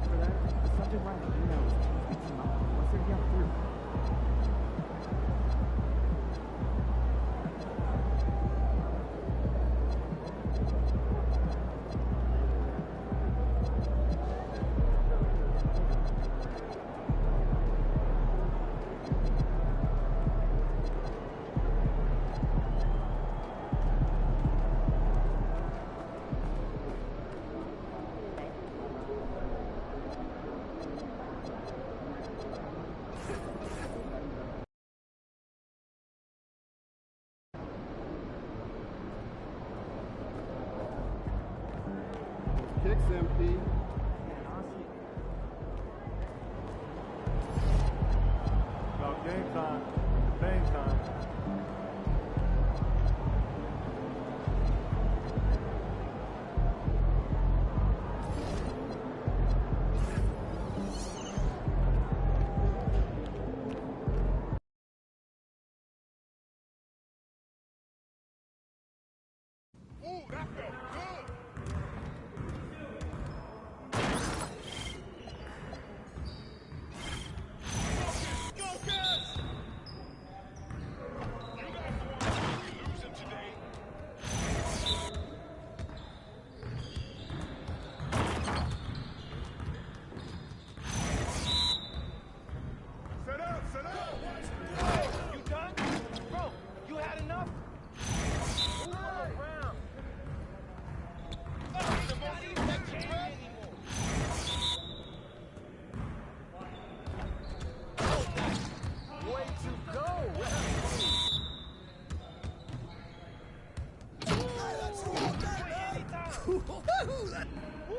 for that. The subject line of the email is please beat him up. What's there to get through? Kicks, MP. About game time. Bang time. Ooh, that felt good.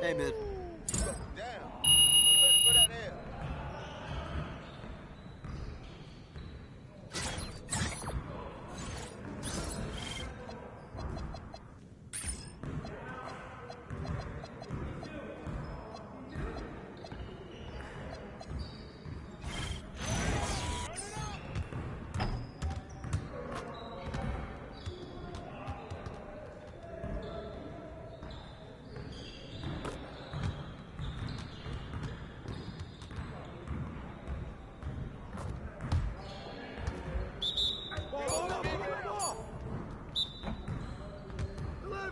Hey, man. Damn. For that air.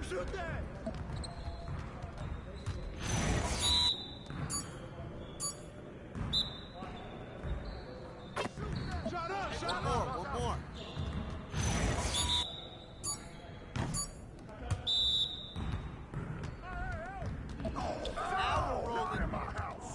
Shoot that! Shut up! Shut up! One more. Foul, Roman! In my house!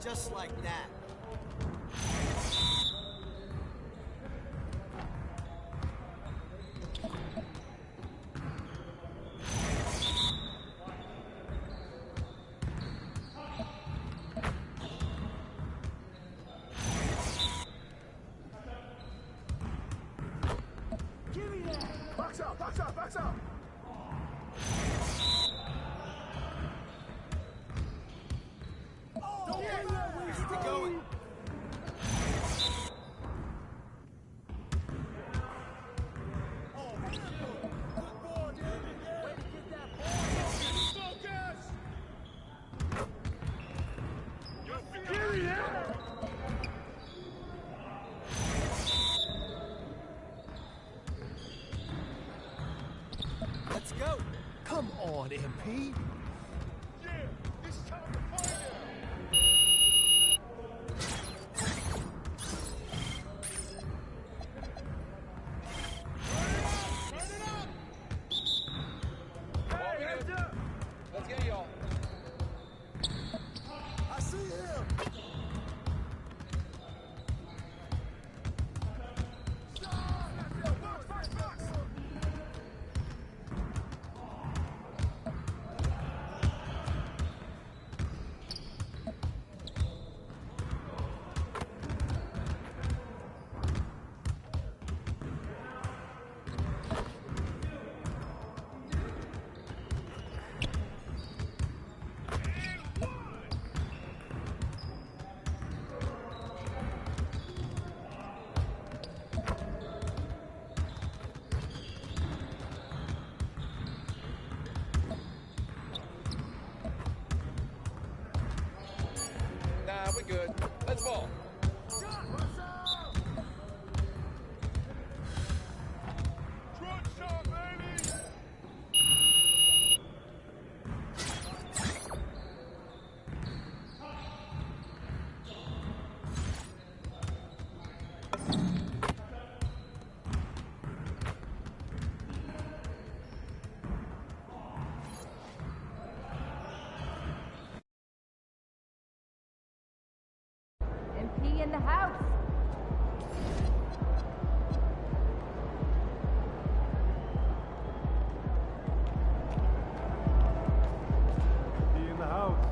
Just like that. Give me that! Box out! Box out! Box out! Keep it going. Let's go. Come on, MP. Yeah, it's time to find him. Let's get y'all. I see him. Nah, we good. Let's ball. Truck shot, baby. MP in the house. He in the house.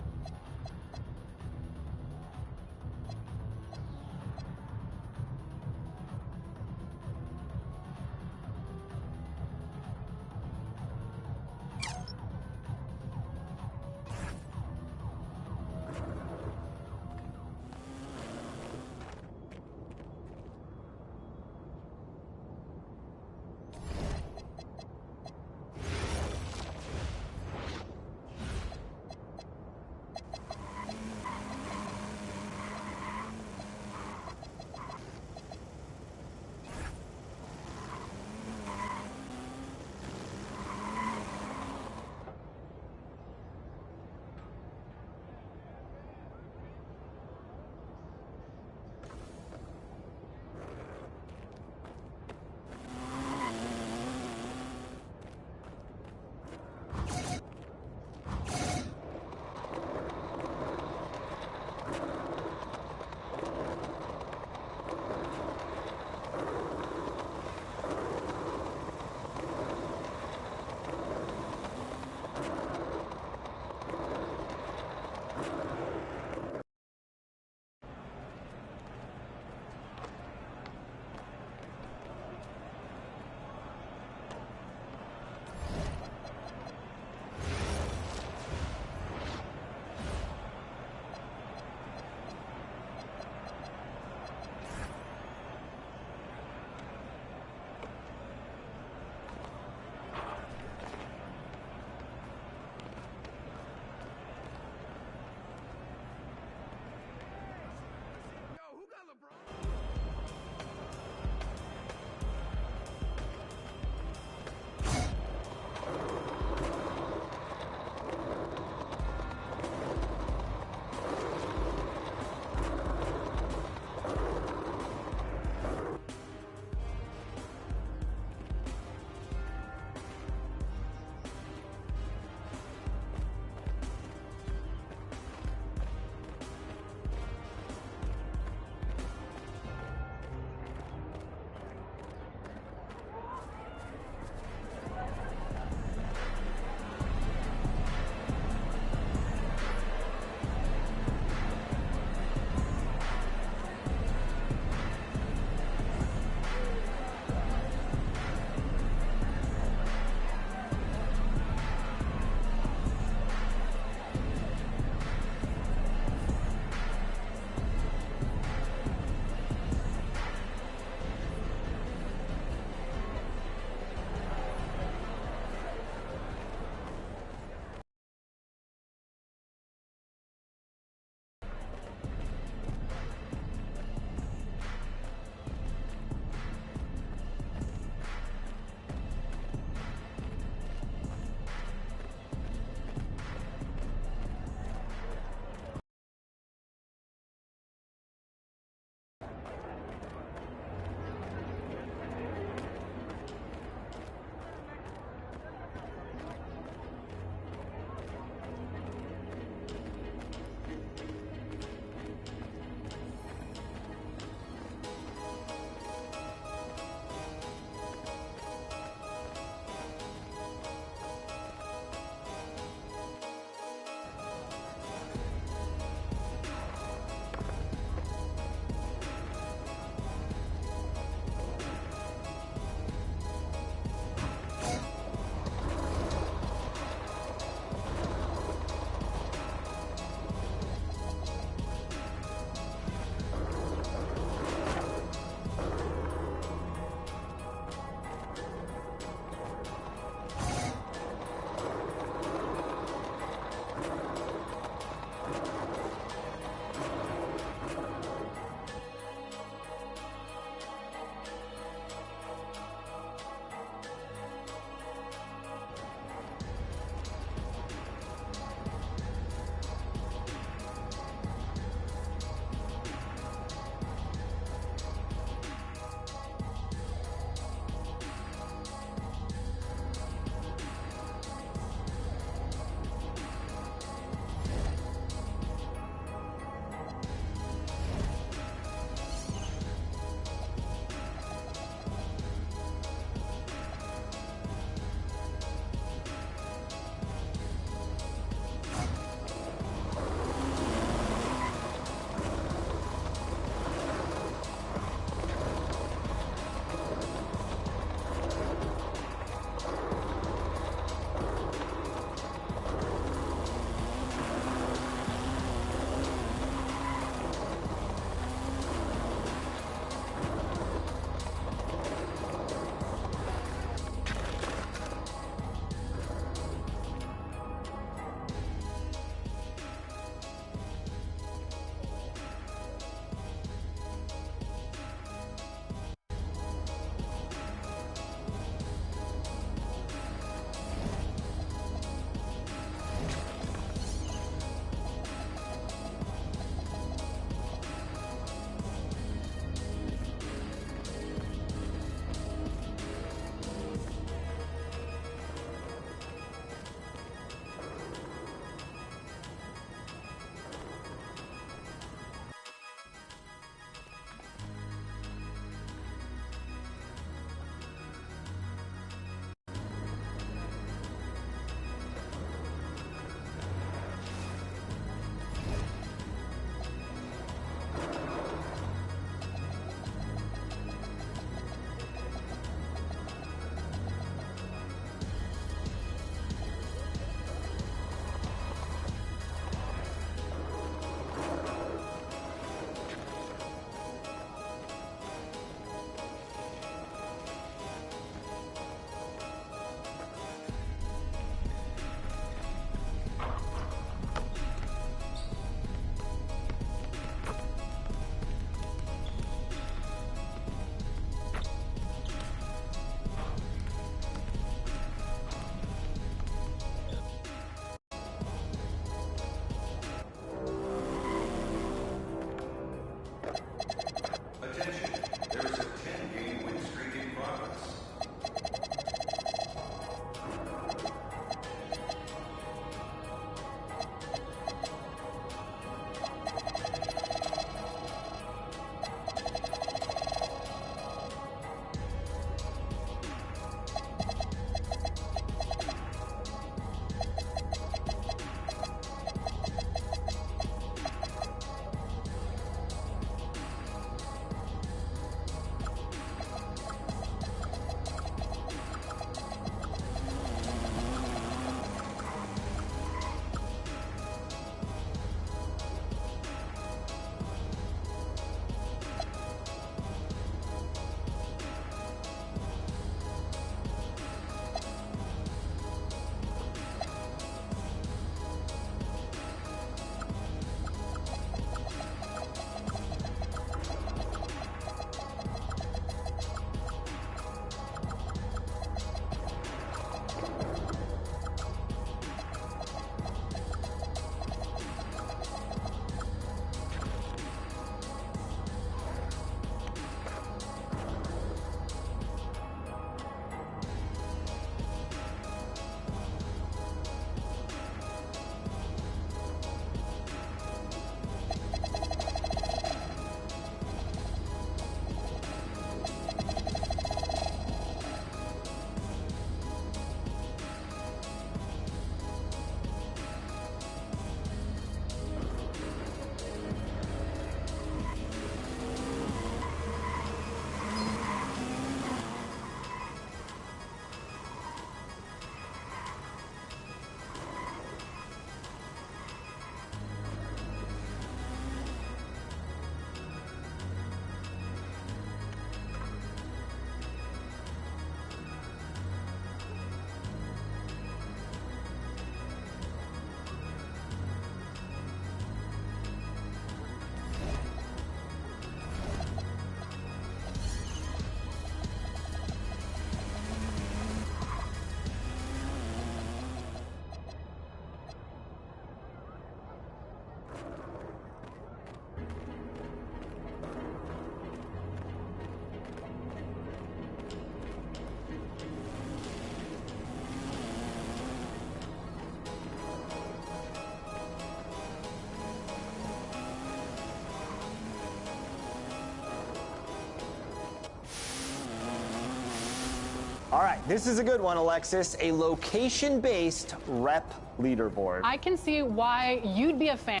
All right, this is a good one, Alexis. A location-based rep leaderboard. I can see why you'd be a fan.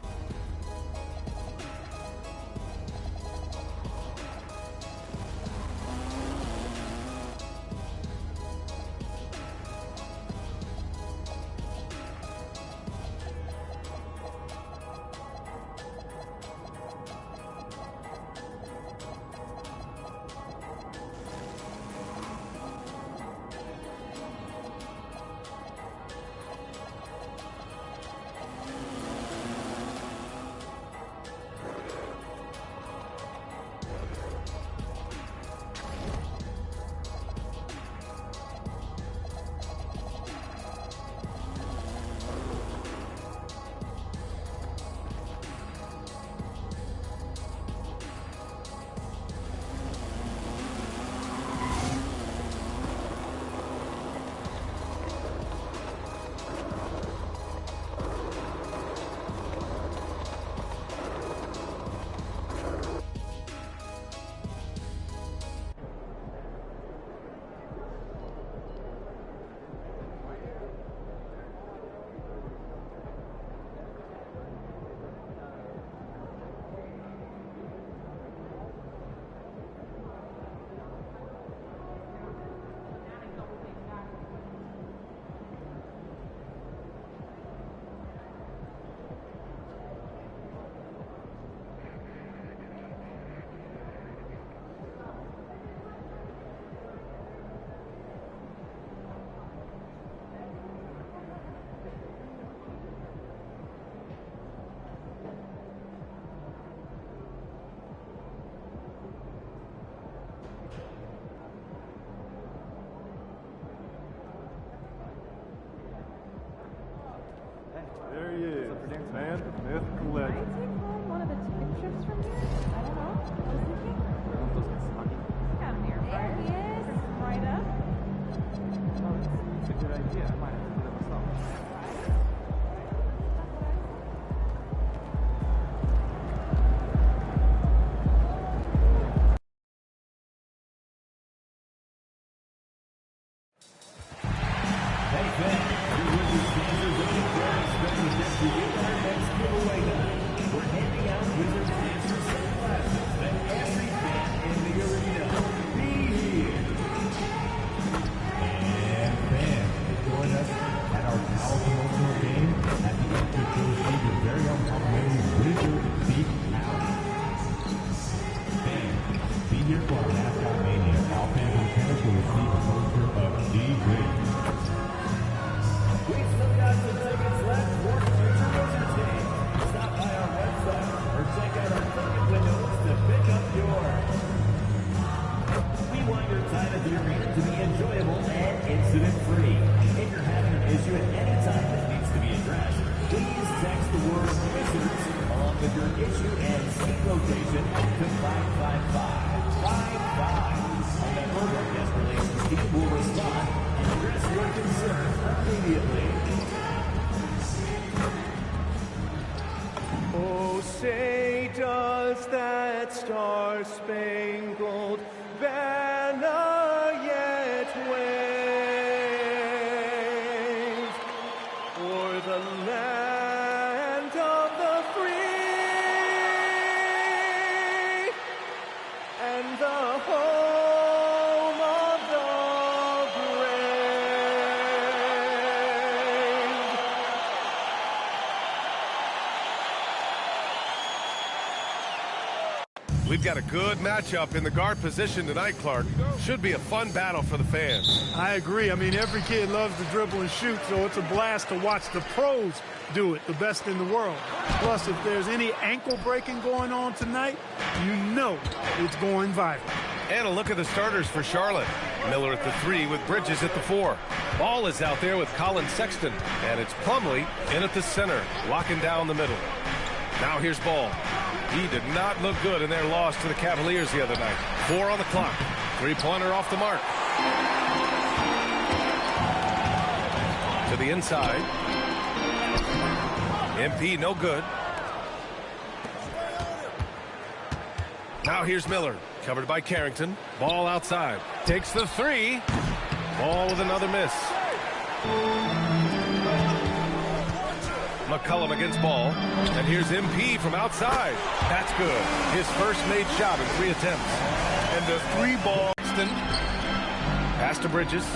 There he is, man, myth, and legend. Might I take home one of the ticket strips from here? I don't know. I was thinking. Got an air fryer. There he is. Right up. It's a good idea. I might have to do that myself. Oh, say does that star-spangled banner yet wave o'er the land of the free and the home of the brave? We've got a good matchup in the guard position tonight, Clark. Should be a fun battle for the fans. I agree. I mean, every kid loves to dribble and shoot, so it's a blast to watch the pros do it, the best in the world. Plus, if there's any ankle breaking going on tonight, you know it's going viral. And a look at the starters for Charlotte. Miller at the 3 with Bridges at the 4. Ball is out there with Colin Sexton, and it's Plumlee in at the center, locking down the middle. Now here's Ball. He did not look good in their loss to the Cavaliers the other night. 4 on the clock. Three-pointer off the mark. To the inside. MP no good. Now here's Miller. Covered by Carrington. Ball outside. Takes the 3. Ball with another miss. McCollum against Ball. And here's MP from outside. That's good. His first made shot in 3 attempts. And the 3-ball. Pass to Bridges.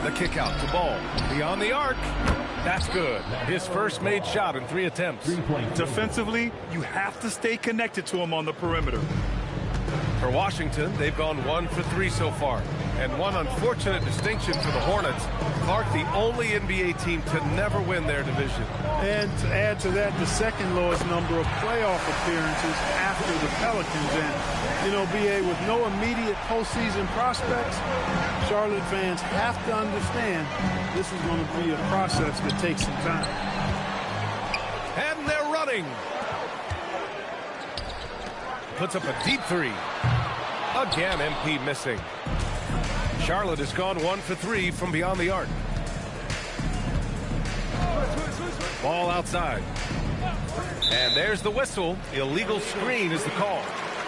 The kick out to Ball. Beyond the arc. That's good. His first made shot in 3 attempts. Defensively, you have to stay connected to him on the perimeter. For Washington, they've gone 1 for 3 so far. And one unfortunate distinction for the Hornets. Clark, the only NBA team to never win their division. And to add to that, the second lowest number of playoff appearances after the Pelicans. And, you know, BA, with no immediate postseason prospects, Charlotte fans have to understand this is going to be a process that takes some time. And they're running. Puts up a deep 3. Again, MP missing. Charlotte has gone 1 for 3 from beyond the arc. Ball outside. And there's the whistle. Illegal screen is the call.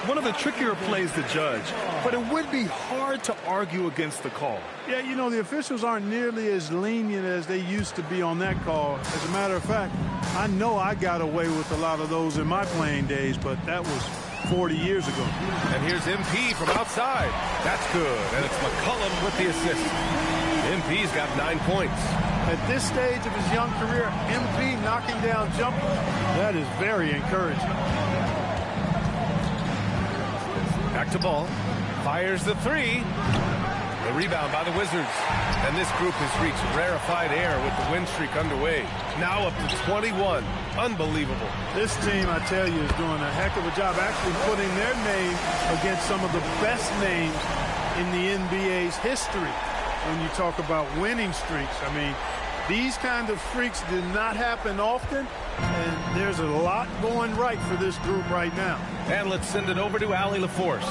One of the trickier plays to judge, but it would be hard to argue against the call. Yeah, you know, the officials aren't nearly as lenient as they used to be on that call. As a matter of fact, I know I got away with a lot of those in my playing days, but that was 40 years ago. And here's MP from outside. That's good. And it's McCollum with the assist. MP's got 9 points. At this stage of his young career, MP knocking down jumpers, that is very encouraging. Back to Ball. Fires the 3. The rebound by the Wizards. And this group has reached rarefied air with the win streak underway. Now up to 21. Unbelievable. This team, I tell you, is doing a heck of a job actually putting their name against some of the best names in the NBA's history. When you talk about winning streaks, I mean, these kind of freaks did not happen often, and there's a lot going right for this group right now. And let's send it over to Allie LaForce.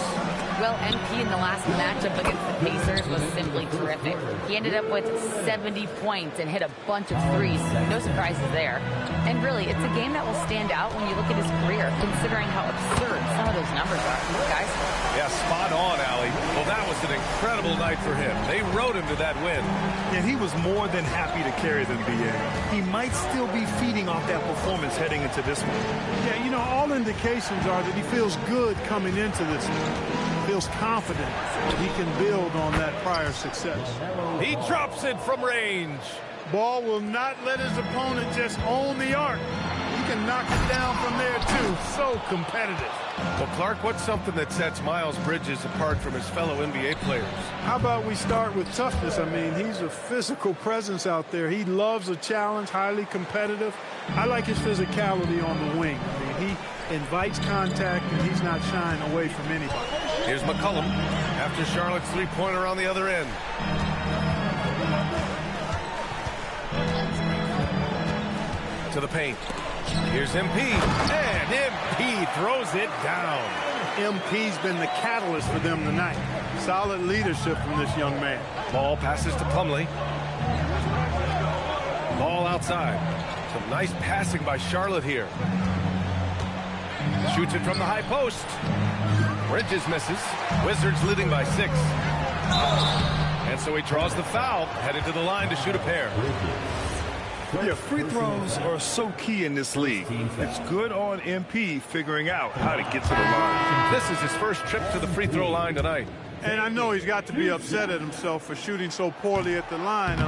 Well, MP in the last matchup against the Pacers was simply terrific. He ended up with 70 points and hit a bunch of threes. No surprises there. And really, it's a game that will stand out when you look at his career, considering how absurd some of those numbers are. Guys? Yeah, spot on, Allie. Well, that was an incredible night for him. They rode him to that win. And he was more than happy to carry them, BA. He might still be feeding off that performance heading into this one. Yeah, you know, all indications are that he feels good coming into this one. Feels confident that he can build on that prior success. He drops it from range. Ball will not let his opponent just own the arc. He can knock it down from there, too. So competitive. Well, Clark, what's something that sets Miles Bridges apart from his fellow NBA players? How about we start with toughness? I mean, he's a physical presence out there. He loves a challenge, highly competitive. I like his physicality on the wing. I mean, he invites contact, and he's not shying away from anybody. Here's McCollum after Charlotte's three-pointer on the other end. To the paint. Here's MP, and MP throws it down. MP's been the catalyst for them tonight. Solid leadership from this young man. Ball passes to Plumlee. Ball outside. Some nice passing by Charlotte here. Shoots it from the high post. Bridges misses. Wizards leading by 6. And so he draws the foul, headed to the line to shoot a pair. Yeah, free throws are so key in this league. It's good on MP figuring out how to get to the line. This is his first trip to the free throw line tonight. And I know he's got to be upset at himself for shooting so poorly at the line.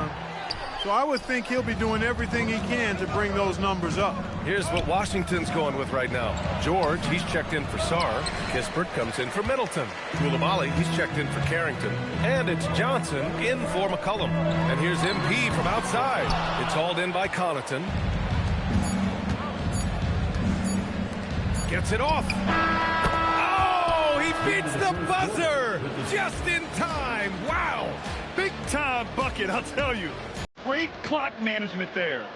So I would think he'll be doing everything he can to bring those numbers up. Here's what Washington's going with right now. George, he's checked in for Sarr. Kispert comes in for Middleton. Coulibaly, he's checked in for Carrington. And it's Johnson in for McCollum. And here's MP from outside. It's hauled in by Connaughton. Gets it off. Oh, he beats the buzzer just in time. Wow. Big time bucket, I'll tell you. Great clock management there.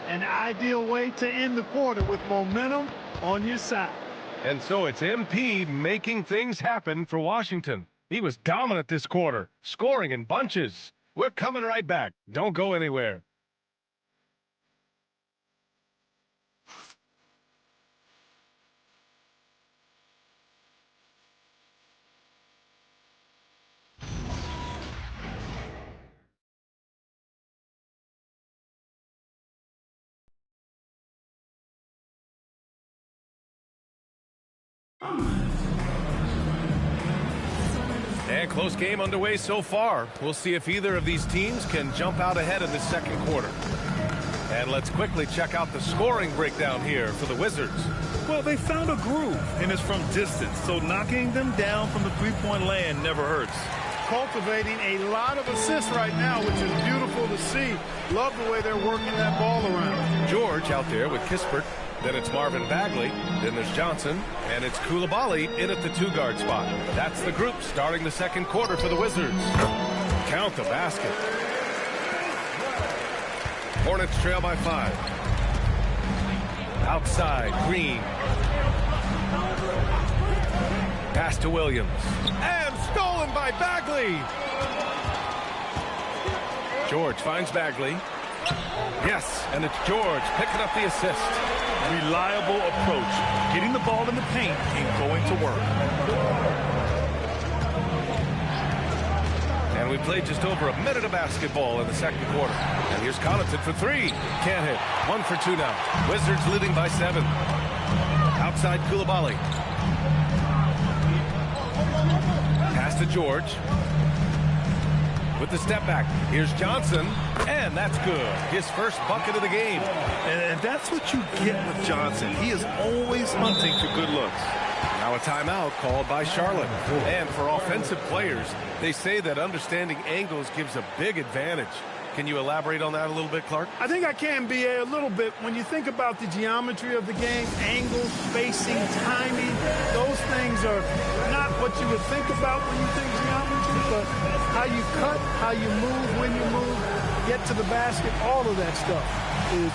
An ideal way to end the quarter with momentum on your side. And so it's MP making things happen for Washington. He was dominant this quarter, scoring in bunches. We're coming right back. Don't go anywhere. And close game underway so far. We'll see if either of these teams can jump out ahead in the second quarter. And let's quickly check out the scoring breakdown here for the Wizards. Well, they found a groove, and it's from distance, so knocking them down from the three-point land never hurts. Cultivating a lot of assists right now, which is beautiful to see. Love the way they're working that ball around. George out there with Kispert. Then it's Marvin Bagley. Then there's Johnson. And it's Coulibaly in at the 2-guard spot. That's the group starting the second quarter for the Wizards. Count the basket. Hornets trail by 5. Outside, Green. Pass to Williams. And stolen by Bagley. George finds Bagley. Yes, and it's George picking up the assist. Reliable approach. Getting the ball in the paint and going to work. And we played just over a minute of basketball in the second quarter. And here's Connaughton for 3. Can't hit. 1 for 2 now. Wizards leading by 7. Outside Coulibaly. Pass to George. With the step back, here's Johnson, and that's good. His first bucket of the game. And that's what you get with Johnson. He is always hunting for good looks. Now a timeout called by Charlotte. And for offensive players, they say that understanding angles gives a big advantage. Can you elaborate on that a little bit, Clark? I think I can, B.A., a little bit. When you think about the geometry of the game, angles, spacing, timing, those things are not what you would think about when you think geometry, but how you cut, how you move, when you move, get to the basket, all of that stuff is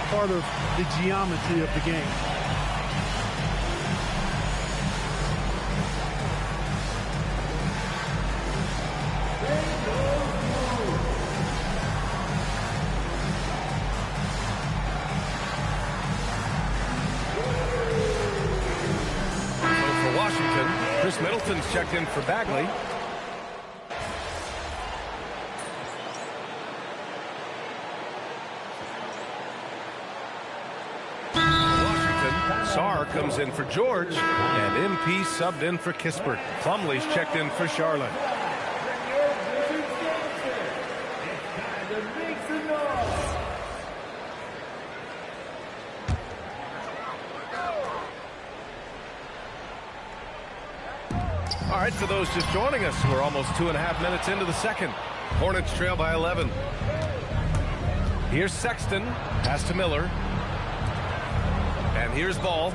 part of the geometry of the game. Middleton's checked in for Bagley. Washington. Sarr comes in for George. And MP subbed in for Kispert. Plumlee's checked in for Charlotte. night to those just joining us. We're almost 2.5 minutes into the second. Hornets trail by 11. Here's Sexton. Pass to Miller. And here's Ball.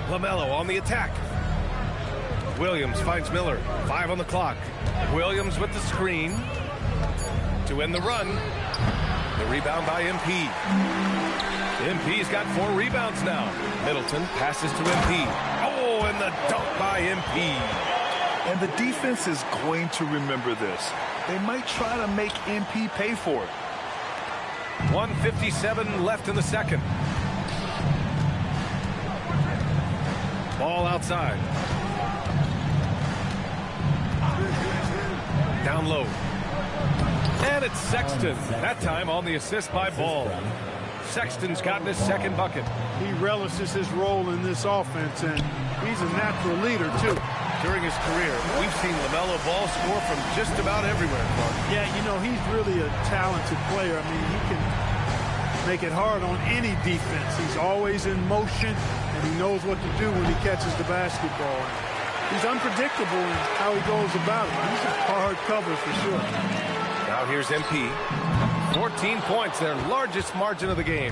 LaMelo on the attack. Williams finds Miller. 5 on the clock. Williams with the screen to end the run. The rebound by MP. MP's got 4 rebounds now. Middleton passes to MP. Oh, and the dunk by MP. And the defense is going to remember this. They might try to make MP pay for it. 1:57 left in the second. Ball outside. Down low. And it's Sexton. That time on the assist by Ball. Sexton's gotten his second bucket. He relishes his role in this offense, and he's a natural leader, too. During his career, we've seen LaMelo Ball score from just about everywhere, Clark. Yeah, you know, he's really a talented player. I mean, he can make it hard on any defense. He's always in motion, and he knows what to do when he catches the basketball. He's unpredictable in how he goes about it. He's a hard cover for sure. Now here's MP. 14 points, their largest margin of the game.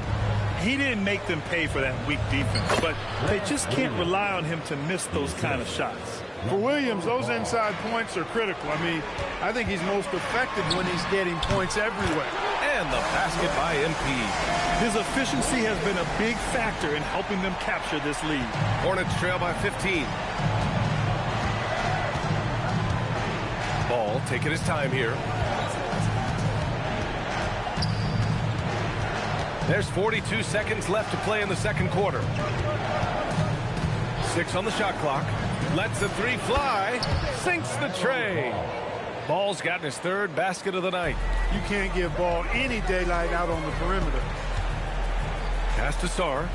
He didn't make them pay for that weak defense, but they just can't rely on him to miss those kind of shots. For Williams, those inside points are critical. I mean, I think he's most effective when he's getting points everywhere. And the basket by MP. His efficiency has been a big factor in helping them capture this lead. Hornets trail by 15. Ball taking his time here. There's 42 seconds left to play in the second quarter. 6 on the shot clock. Lets the 3 fly. Sinks the tray. Ball's gotten his 3rd basket of the night. You can't give Ball any daylight out on the perimeter. Pass to Sarr.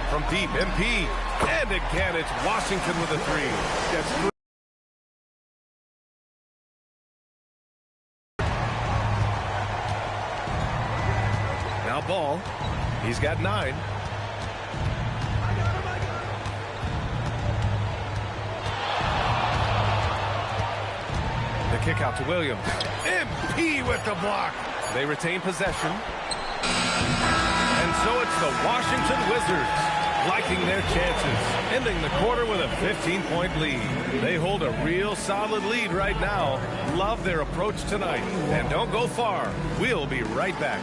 From deep, MP. And again, it's Washington with a 3. That's 3. Now Ball. He's got 9. The kick out to Williams. MP with the block. They retain possession. And so it's the Washington Wizards liking their chances, ending the quarter with a 15-point lead. They hold a real solid lead right now. Love their approach tonight. And don't go far. We'll be right back.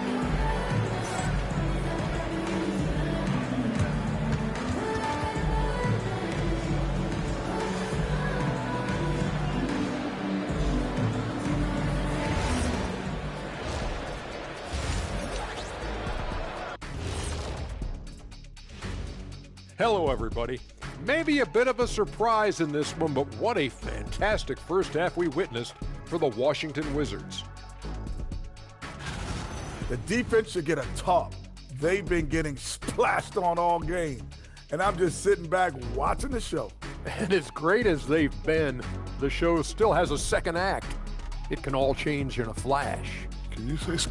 Hello, everybody. Maybe a bit of a surprise in this one, but what a fantastic first half we witnessed for the Washington Wizards. The defense should get a talk. They've been getting splashed on all game, and I'm just sitting back watching the show. And as great as they've been, the show still has a second act. It can all change in a flash. Can you say so?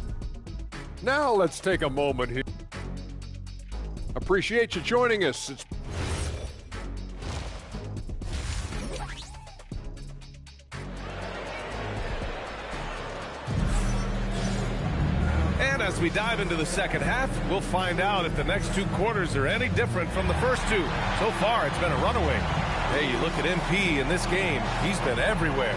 Now let's take a moment here. Appreciate you joining us. And as we dive into the second half, we'll find out if the next 2 quarters are any different from the first 2. So far, it's been a runaway. Hey, you look at MP in this game, he's been everywhere.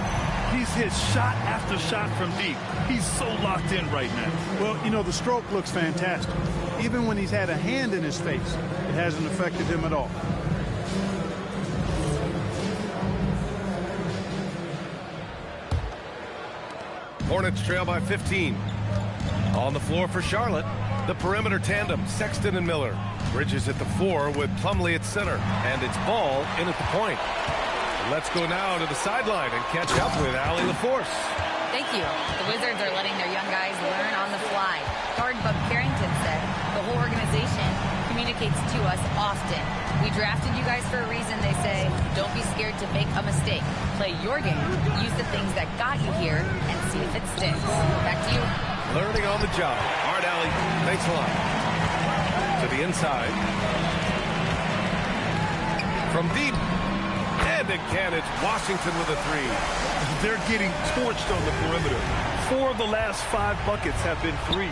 He's hit shot after shot from deep. He's so locked in right now. Well, you know, the stroke looks fantastic. Even when he's had a hand in his face, it hasn't affected him at all. Hornets trail by 15. On the floor for Charlotte, the perimeter tandem, Sexton and Miller. Bridges at the 4 with Plumlee at center. And it's Ball in at the point. Let's go now to the sideline and catch up with Allie LaForce. Thank you. The Wizards are letting their young guys learn on the fly. Guard Bub Carrington said, the whole organization communicates to us often. We drafted you guys for a reason, they say. Don't be scared to make a mistake. Play your game. Use the things that got you here and see if it sticks. Back to you. Learning on the job. All right, Allie. Thanks a lot. To the inside. from deep. And again, it's Washington with a three. They're getting torched on the perimeter. 4 of the last 5 buckets have been threes.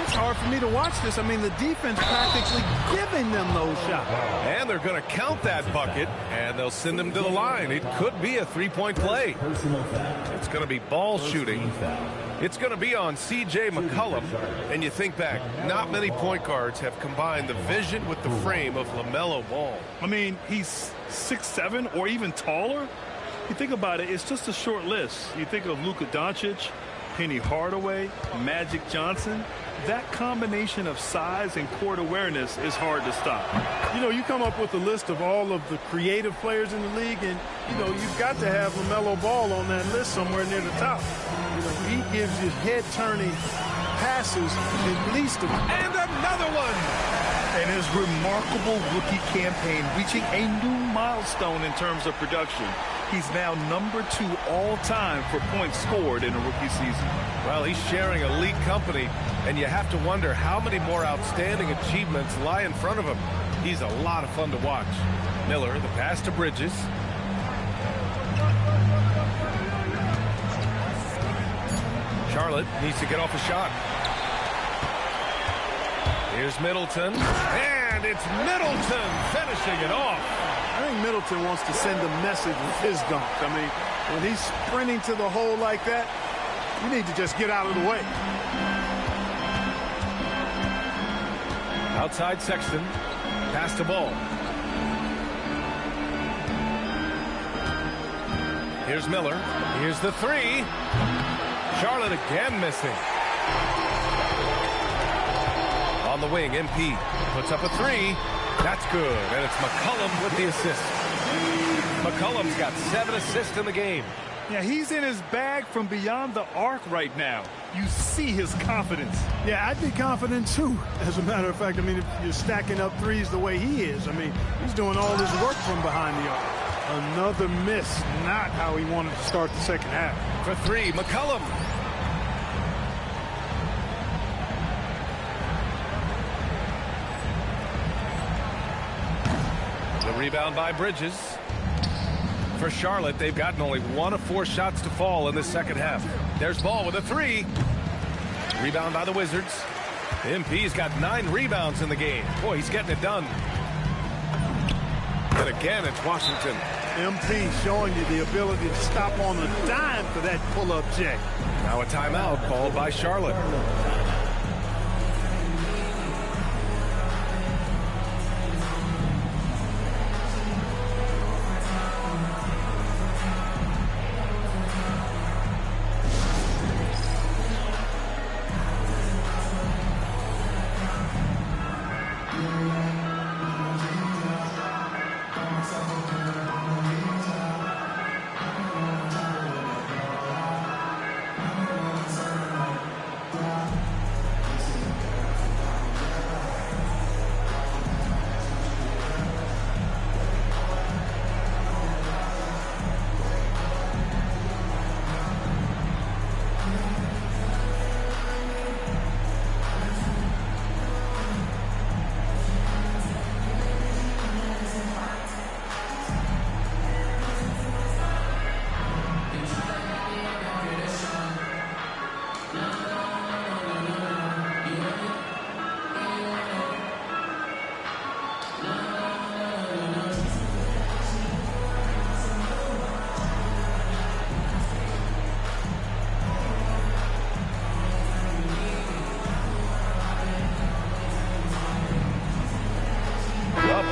It's hard for me to watch this. I mean, the defense practically giving them those shots. And they're going to count that bucket, and they'll send him to the line. It could be a three-point play. It's going to be ball shooting. It's going to be on C.J. McCollum. And you think back, not many point guards have combined the vision with the frame of LaMelo Ball. I mean, he's 6'7" or even taller. You think about it, it's just a short list. You think of Luka Doncic, Penny Hardaway, Magic Johnson. That combination of size and court awareness is hard to stop. You know, you come up with a list of all of the creative players in the league, and, you know, you've got to have LaMelo Ball on that list somewhere near the top. You know, he gives you head-turning passes at least. And another one! And his remarkable rookie campaign reaching a new milestone in terms of production. He's now number 2 all-time for points scored in a rookie season. Well, he's sharing elite company, and you have to wonder how many more outstanding achievements lie in front of him. He's a lot of fun to watch. Miller, the pass to Bridges. Charlotte needs to get off a shot. Here's Middleton, and it's Middleton finishing it off. I think Middleton wants to send a message with his dunk. I mean, when he's sprinting to the hole like that, you need to just get out of the way. Outside Sexton, pass to Ball. Here's Miller. Here's the three. Charlotte again missing. On the wing, MP puts up a three. That's good, and it's McCollum with the assist. McCollum's got 7 assists in the game. Yeah, he's in his bag from beyond the arc right now. You see his confidence. Yeah, I'd be confident too. As a matter of fact, I mean, if you're stacking up threes the way he is, I mean, he's doing all his work from behind the arc. Another miss, not how he wanted to start the second half. For three, McCollum. The rebound by Bridges. For Charlotte, they've gotten only 1 of 4 shots to fall in the second half. There's Ball with a three. Rebound by the Wizards. MP's got 9 rebounds in the game. Boy, he's getting it done. And again, it's Washington. MP showing you the ability to stop on a dime for that pull-up check. Now a timeout called by Charlotte.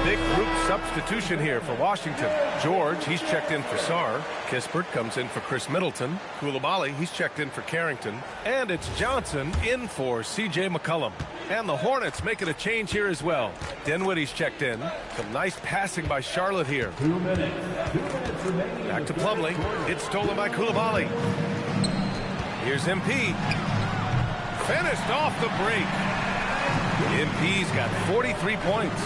Big group substitution here for Washington. George, he's checked in for Sarr. Kispert comes in for Chris Middleton. Coulibaly, he's checked in for Carrington. And it's Johnson in for C.J. McCollum. And the Hornets making a change here as well. Dinwiddie's checked in. Some nice passing by Charlotte here. 2 minutes. 2 minutes remaining. Back to Plumlee. It's stolen by Coulibaly. Here's MP. Finished off the break. MP's got 43 points.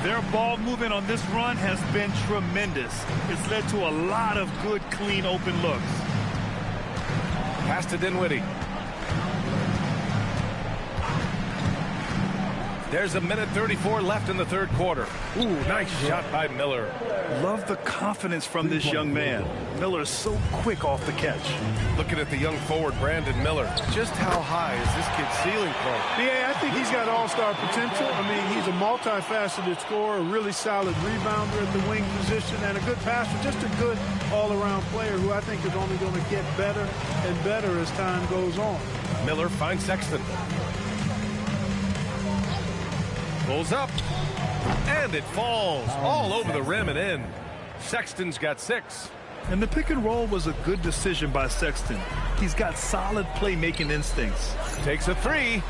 Their ball movement on this run has been tremendous. It's led to a lot of good, clean, open looks. Pass to Dinwiddie. There's a minute 34 left in the third quarter. Ooh, nice shot by Miller. Love the confidence from this young man. Miller is so quick off the catch. Looking at the young forward, Brandon Miller. Just how high is this kid's ceiling from? Yeah, I think he's got all-star potential. I mean, he's a multifaceted scorer, a really solid rebounder at the wing position, and a good passer, just a good all-around player who I think is only going to get better and better as time goes on. Miller finds Sexton. Pulls up, and it falls all over the rim and in. Sexton's got 6. And the pick and roll was a good decision by Sexton. He's got solid playmaking instincts. Takes a 3.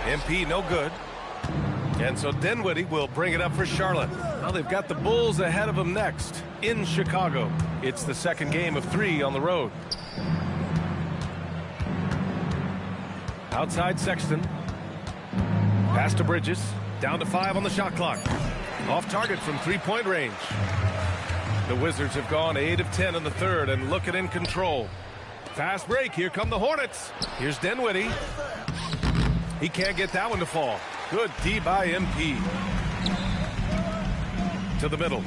MP no good. And so Dinwiddie will bring it up for Charlotte. Now they've got the Bulls ahead of them next in Chicago. It's the second game of 3 on the road. Outside Sexton. Pass to Bridges. Down to 5 on the shot clock. Off target from 3-point range. The Wizards have gone 8 of 10 in the third and looking in control. Fast break. Here come the Hornets. Here's Dinwiddie. He can't get that one to fall. Good D by MP. To the middle.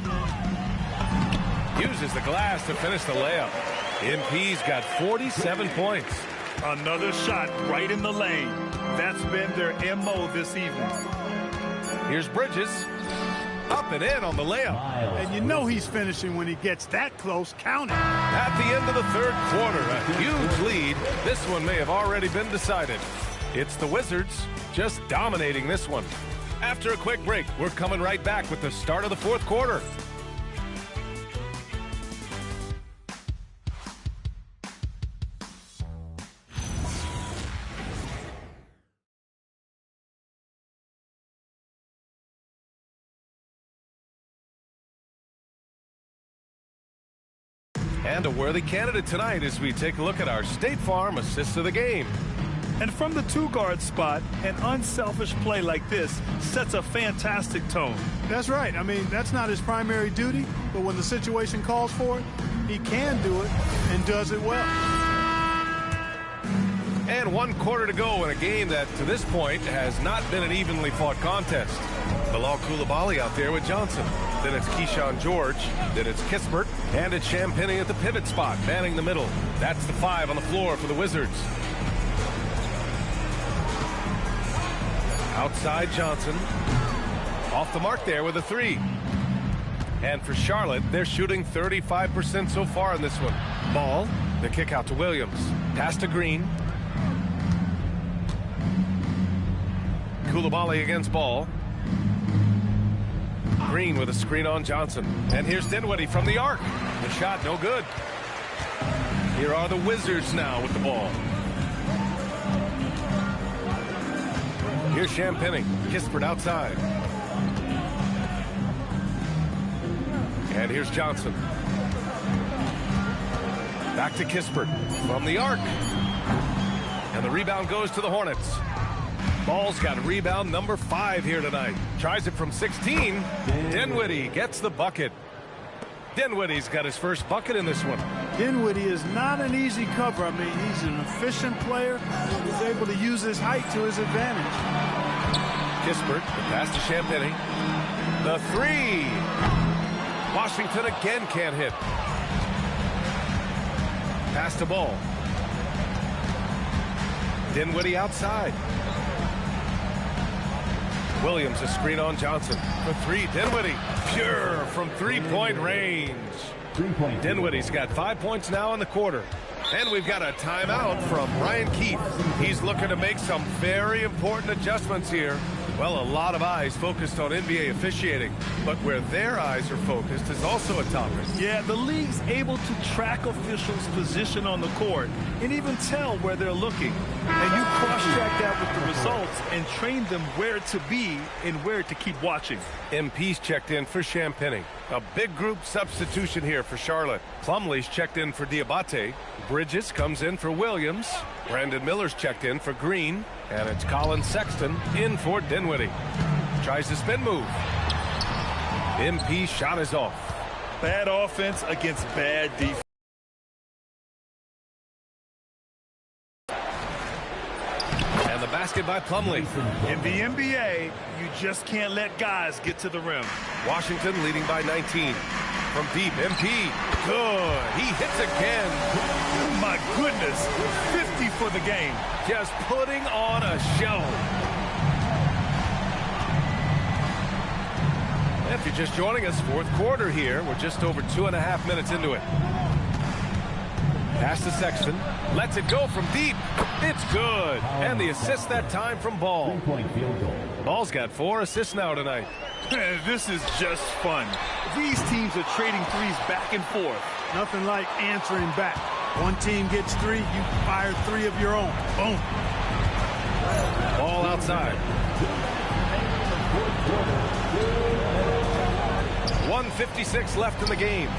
Uses the glass to finish the layup. MP's got 47 points. Another shot right in the lane. That's been their MO this evening. Here's Bridges. Up and in on the layup. And you know he's finishing when he gets that close. Count it. At the end of the third quarter, a huge lead. This one may have already been decided. It's the Wizards just dominating this one. After a quick break, we're coming right back with the start of the fourth quarter. And a worthy candidate tonight as we take a look at our State Farm assist of the game. And from the 2-guard spot, an unselfish play like this sets a fantastic tone. That's right. I mean, that's not his primary duty, but when the situation calls for it, he can do it and does it well. And 1 quarter to go in a game that, to this point, has not been an evenly fought contest. Bilal Coulibaly out there with Johnson. Then it's Keyshawn George. Then it's Kispert. And it's Champagnie at the pivot spot, manning the middle. That's the 5 on the floor for the Wizards. Outside Johnson. Off the mark there with a 3. And for Charlotte, they're shooting 35% so far in this one. Ball, the kick out to Williams. Pass to Green. Coulibaly against Ball. Green with a screen on Johnson. And here's Dinwiddie from the arc. The shot no good. Here are the Wizards now with the ball. Here's Champagnie. Kispert outside. And here's Johnson. Back to Kispert from the arc. And the rebound goes to the Hornets. Ball's got rebound number 5 here tonight. Tries it from 16. Dinwiddie gets the bucket. Dinwiddie's got his first bucket in this one. Dinwiddie is not an easy cover. I mean, he's an efficient player. He's able to use his height to his advantage. Kispert, the pass to Champagnie. The 3. Washington again can't hit. Pass to Ball. Dinwiddie outside. Williams a screen on Johnson. For 3, Dinwiddie. Pure from 3-point range. Dinwiddie's got 5 points now in the quarter. And we've got a timeout from Ryan Keefe. He's looking to make some very important adjustments here. Well, a lot of eyes focused on NBA officiating, but where their eyes are focused is also a topic. Yeah, the league's able to track officials' position on the court and even tell where they're looking. And you cross-check that with the results and train them where to be and where to keep watching. MP's checked in for Champagnie. A big group substitution here for Charlotte. Plumlee's checked in for Diabate. Bridges comes in for Williams. Brandon Miller's checked in for Green. And it's Colin Sexton in for Dinwiddie. Tries the spin move. MP shot is off. Bad offense against bad defense. basket by Plumlee. In the NBA, you just can't let guys get to the rim. Washington leading by 19. From deep, MP. Good. He hits again. My goodness. 50 for the game. Just putting on a show. If you're just joining us, fourth quarter here. We're just over 2.5 minutes into it. Pass to Sexton. Lets it go from deep. It's good. And the assist that time from Ball. Ball's got 4 assists now tonight. This is just fun. These teams are trading threes back and forth. Nothing like answering back. One team gets 3, you fire 3 of your own. Boom. Ball outside. 1:56 left in the game.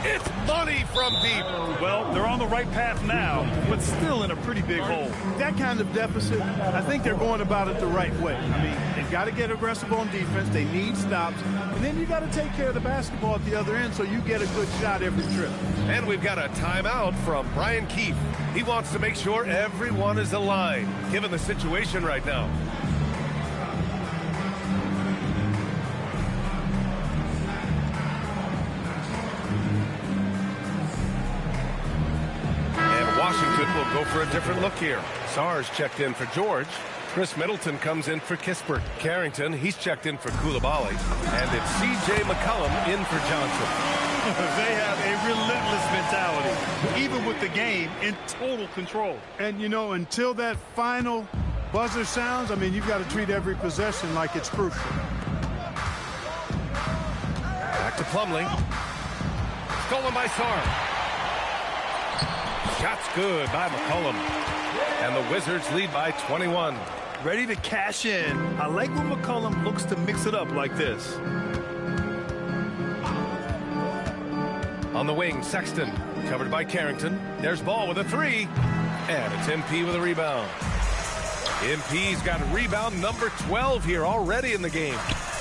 It's money from deep. Well, they're on the right path now, but still in a pretty big hole. That kind of deficit, I think they're going about it the right way. I mean, they've got to get aggressive on defense. They need stops. And then you got to take care of the basketball at the other end so you get a good shot every trip. And we've got a timeout from Brian Keefe. He wants to make sure everyone is aligned, given the situation right now. Washington will go for a different look here. Sarge checked in for George. Chris Middleton comes in for Kispert. Carrington, he's checked in for Coulibaly. And it's C.J. McCollum in for Johnson. They have a relentless mentality, even with the game in total control. And, you know, until that final buzzer sounds, I mean, you've got to treat every possession like it's crucial. Back to Plumlee. Stolen by Sarge. Shot's good by McCollum. And the Wizards lead by 21. Ready to cash in. I like when McCollum looks to mix it up like this. On the wing, Sexton. Covered by Carrington. There's Ball with a 3. And it's MP with a rebound. MP's got rebound number 12 here already in the game.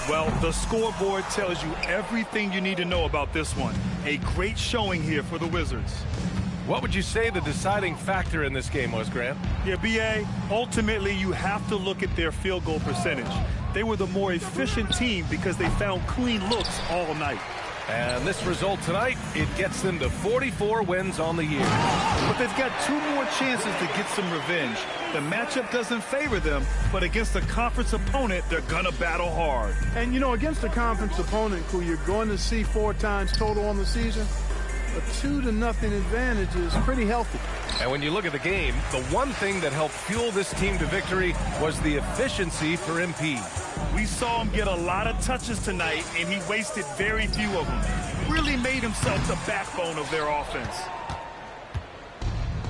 Well, the scoreboard tells you everything you need to know about this one. A great showing here for the Wizards. What would you say the deciding factor in this game was, Grant? Yeah, B.A., ultimately you have to look at their field goal percentage. They were the more efficient team because they found clean looks all night. And this result tonight, it gets them to 44 wins on the year. But they've got 2 more chances to get some revenge. The matchup doesn't favor them, but against a conference opponent, they're going to battle hard. And, you know, against a conference opponent who you're going to see 4 times total on the season, a 2-0 advantage is pretty healthy. And when you look at the game, the one thing that helped fuel this team to victory was the efficiency for MP. We saw him get a lot of touches tonight, and he wasted very few of them. Really made himself the backbone of their offense.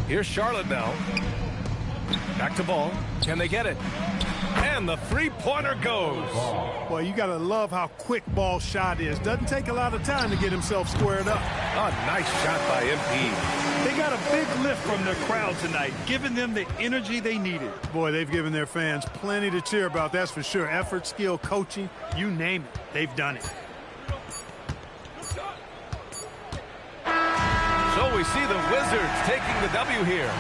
Here's Charlotte now. Back to Ball. Can they get it? And the 3-pointer goes. Well, you got to love how quick Ball's shot is. Doesn't take a lot of time to get himself squared up. A nice shot by MP. They got a big lift from their crowd tonight, giving them the energy they needed. Boy, they've given their fans plenty to cheer about, that's for sure. Effort, skill, coaching, you name it. They've done it. So we see the Wizards taking the W here.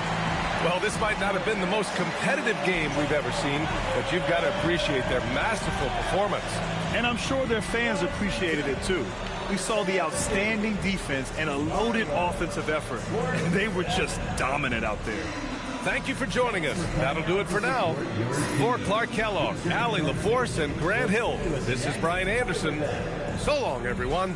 Well, this might not have been the most competitive game we've ever seen, but you've got to appreciate their masterful performance. And I'm sure their fans appreciated it, too. We saw the outstanding defense and a loaded offensive effort. And they were just dominant out there. Thank you for joining us. That'll do it for now. For Clark Kellogg, Allie LaForce, and Grant Hill, this is Brian Anderson. So long, everyone.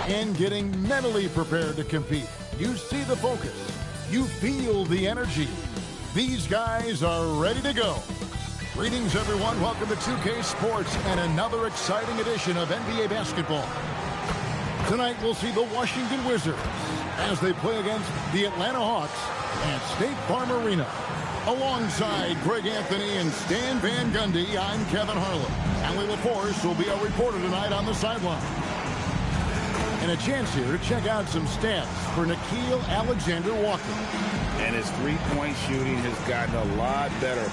And getting mentally prepared to compete. You see the focus. You feel the energy. These guys are ready to go. Greetings, everyone. Welcome to 2K Sports and another exciting edition of NBA basketball. Tonight, we'll see the Washington Wizards as they play against the Atlanta Hawks at State Farm Arena. Alongside Greg Anthony and Stan Van Gundy, I'm Kevin Harlan. Allie LaForce will be our reporter tonight on the sideline. And a chance here to check out some stats for Nickeil Alexander-Walker. And his three-point shooting has gotten a lot better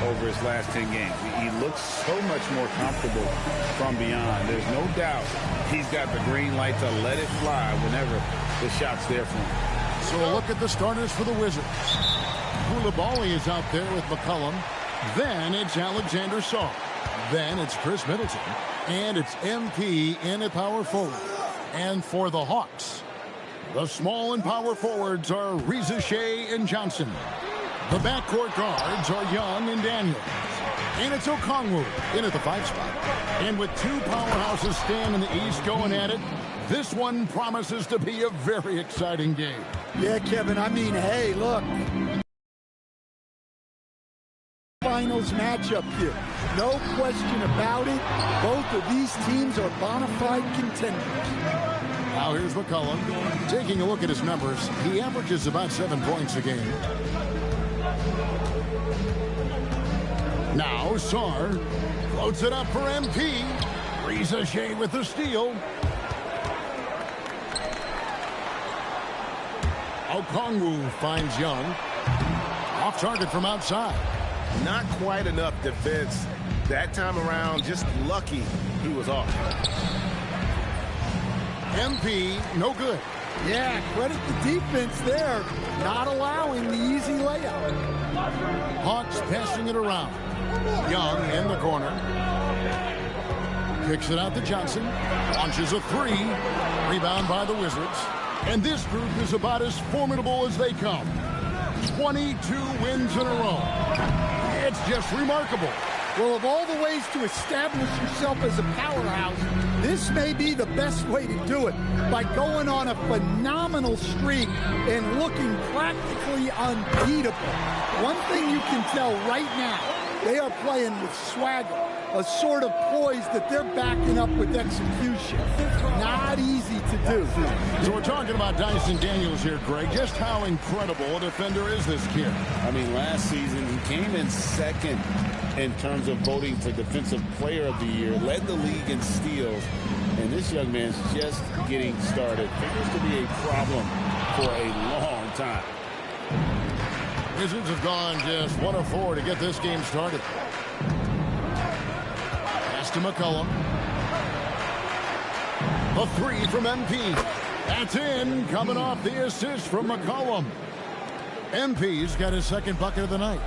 over his last 10 games. He looks so much more comfortable from beyond. There's no doubt he's got the green light to let it fly whenever the shot's there for him. So a look at the starters for the Wizards. Koulibaly is out there with McCollum. Then it's Alexander Sarr. Then it's Chris Middleton. And it's MP in a power forward. And for the Hawks, the small and power forwards are Reza Shea and Johnson. The backcourt guards are Young and Daniels. And it's Okongwu in at the 5 spot. And with two powerhouses Stan in the East going at it, this one promises to be a very exciting game. Yeah, Kevin, I mean, hey, look. Finals matchup here. No question about it. Both of these teams are bona fide contenders. Now here's McCollum. Taking a look at his numbers, he averages about 7 points a game. Now Sarr floats it up for MP. Reza Shea with the steal. Okongwu finds Young. Off target from outside. Not quite enough defense that time around. Just lucky he was off. MP, no good. Yeah, credit the defense there. Not allowing the easy layup. Hawks passing it around. Young in the corner. Kicks it out to Johnson. Launches a three. Rebound by the Wizards. And this group is about as formidable as they come. 22 wins in a row. It's just remarkable. Well, of all the ways to establish yourself as a powerhouse, this may be the best way to do it, by going on a phenomenal streak and looking practically unbeatable. One thing you can tell right now, they are playing with swagger. a sort of poise that they're backing up with execution. Not easy to do. So we're talking about Dyson Daniels here, Greg. Just how incredible a defender is this kid? I mean, last season he came in second in terms of voting for Defensive Player of the Year, led the league in steals, and this young man's just getting started. Figures to be a problem for a long time. Wizards have gone just 1 of 4 to get this game started. Pass to McCollum. A 3 from MP. That's in, coming off the assist from McCollum. MP's got his second bucket of the night.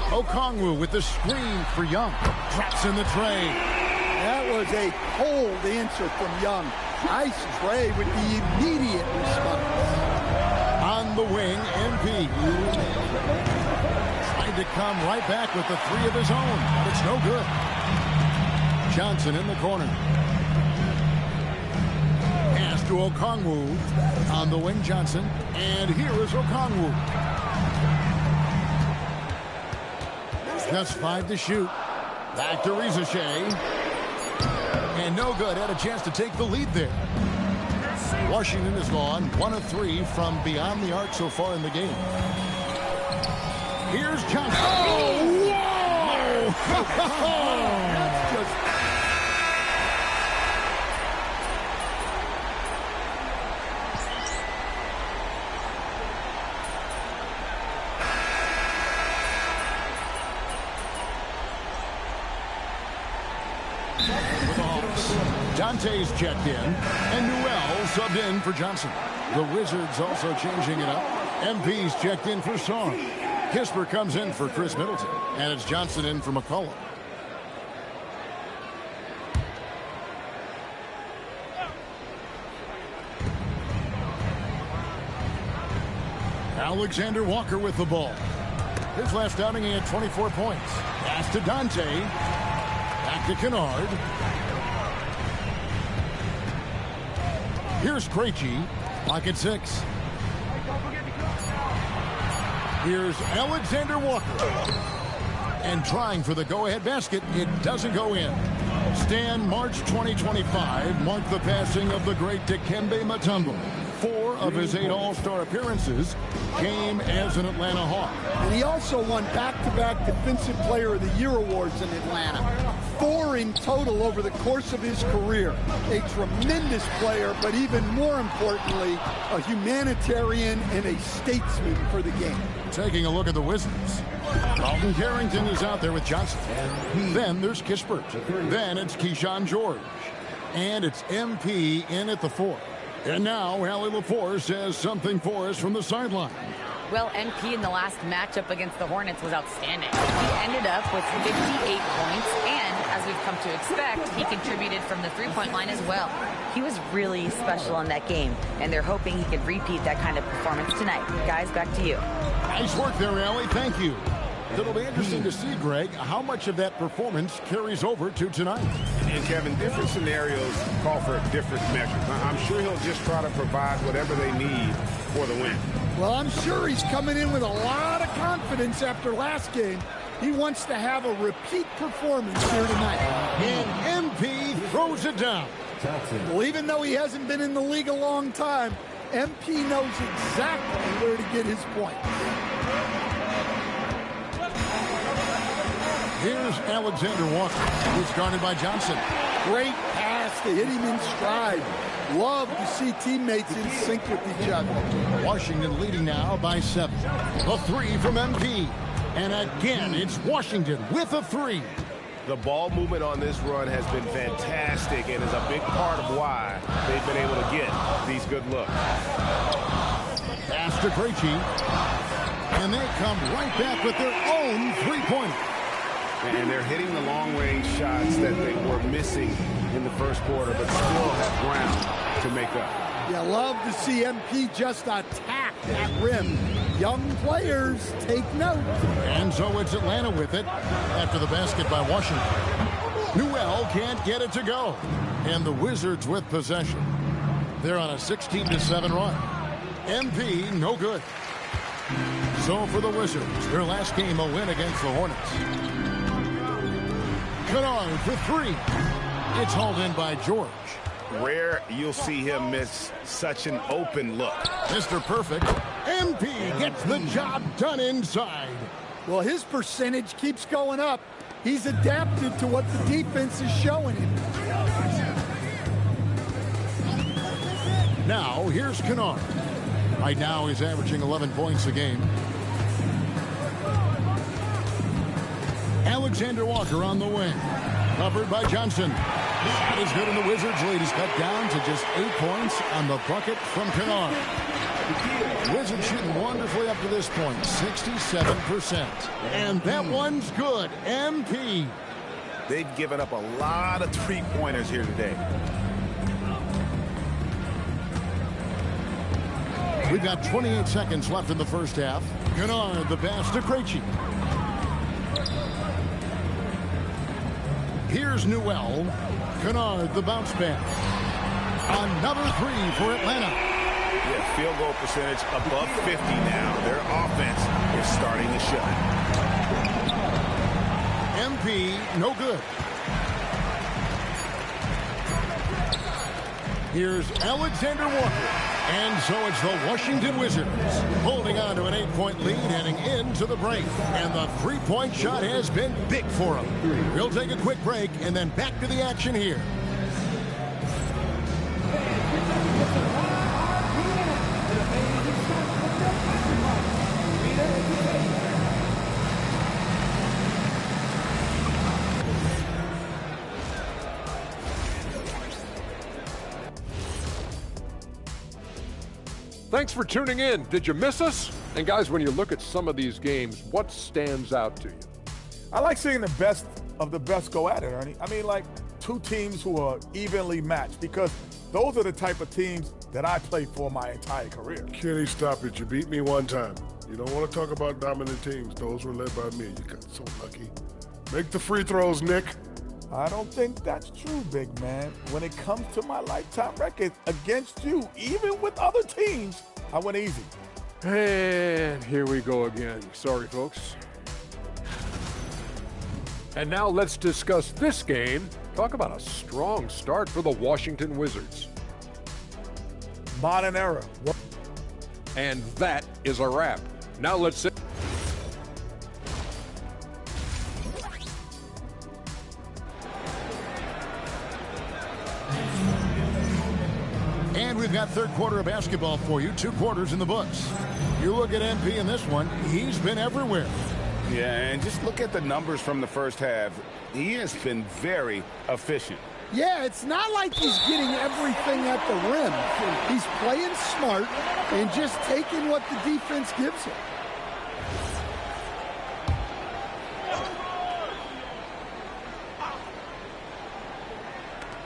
Okongwu with the screen for Young. Drops in the tray. That was a cold answer from Young. Nice tray with the immediate response. On the wing, MP. Tried to come right back with the 3 of his own, but it's no good. Johnson in the corner. Pass to Okongwu. On the wing, Johnson. And here is Okongwu. Just 5 to shoot. Back to Rizashea. And no good. Had a chance to take the lead there. Washington has gone 1 of 3 from beyond the arc so far in the game. Here's Johnson. Oh, whoa! That's just... Dante's checked in, and Newell subbed in for Johnson. The Wizards also changing it up. MP's checked in for Song. Kisper comes in for Chris Middleton, and it's Johnson in for McCollum. Alexander Walker with the ball. His last outing, he had 24 points. Pass to Dante. Back to Kennard. Here's Krejci, pocket 6. Here's Alexander Walker. And trying for the go-ahead basket, it doesn't go in. Stan, March 2025 marked the passing of the great Dikembe Mutombo. 4 of his 8 All-Star appearances came as an Atlanta Hawk. And he also won back-to-back Defensive Player of the Year awards in Atlanta. 4 in total over the course of his career. A tremendous player, but even more importantly, a humanitarian and a statesman for the game. Taking a look at the Wizards. Dalton Carrington is out there with Johnson. Then there's Kispert. Then it's Keyshawn George. And it's MP in at the 4. And now Allie LaForce says something for us from the sideline. Well, MP in the last matchup against the Hornets was outstanding. He ended up with 58 points, and as we've come to expect, he contributed from the three-point line as well. He was really special in that game, and they're hoping he can repeat that kind of performance tonight. Guys, back to you. Nice work there, Allie. Thank you. It'll be interesting to see, Greg, how much of that performance carries over to tonight. And, Kevin, different scenarios call for different measures. I'm sure he'll just try to provide whatever they need for the win. Well, I'm sure he's coming in with a lot of confidence after last game. He wants to have a repeat performance here tonight. And MP throws it down. Well, even though he hasn't been in the league a long time, MP knows exactly where to get his point. Here's Alexander Walker, who's guarded by Johnson. Great pass to hit him in stride. Love to see teammates in sync with each other. Washington leading now by 7. A 3 from MP. And again, it's Washington with a 3. The ball movement on this run has been fantastic and is a big part of why they've been able to get these good looks. Pass to Krejci. And they come right back with their own three-pointer. And they're hitting the long-range shots that they were missing in the first quarter, but still have ground to make up. Yeah, love to see MP just attack that rim. Young players, take note. And so it's Atlanta with it after the basket by Washington. Newell can't get it to go. And the Wizards with possession. They're on a 16-7 run. MP, no good. So for the Wizards, their last game a win against the Hornets. Kennard for three. It's hauled in by George. Rare you'll see him miss such an open look. Mr. Perfect. MP gets the job done inside. Well, his percentage keeps going up. He's adapted to what the defense is showing him. Now, here's Kennard. Right now, he's averaging 11 points a game. Alexander Walker on the wing. Covered by Johnson. Shot is good, and the Wizards' lead is cut down to just 8 points on the bucket from Kennard. Wizards shooting wonderfully up to this point, 67%. And that one's good. MP. They've given up a lot of three-pointers here today. We've got 28 seconds left in the first half. Kennard, the pass to Krejci. Here's Newell. Kennard, the bounce pass. Another three for Atlanta. Yeah, field goal percentage above 50 now. Their offense is starting to show. MP, no good. Here's Alexander Walker. And so it's the Washington Wizards holding on to an 8-point lead heading into the break. And the three-point shot has been big for them. We'll take a quick break and then back to the action here. Thanks for tuning in. Did you miss us? And guys, when you look at some of these games, what stands out to you? I like seeing the best of the best go at it, Ernie. I mean, like two teams who are evenly matched, because those are the type of teams that I played for my entire career. Kenny, stop it. You beat me one time. You don't want to talk about dominant teams. Those were led by me. You got so lucky. Make the free throws, Nick. I don't think that's true, big man. When it comes to my lifetime record against you, even with other teams, I went easy. And here we go again. Sorry, folks. And now let's discuss this game. Talk about a strong start for the Washington Wizards. Modern era. And that is a wrap. Now let's sit. And we've got third quarter of basketball for you, 2 quarters in the books. You look at MP in this one, he's been everywhere. Yeah, and just look at the numbers from the first half. He has been very efficient. Yeah, it's not like he's getting everything at the rim. He's playing smart and just taking what the defense gives him.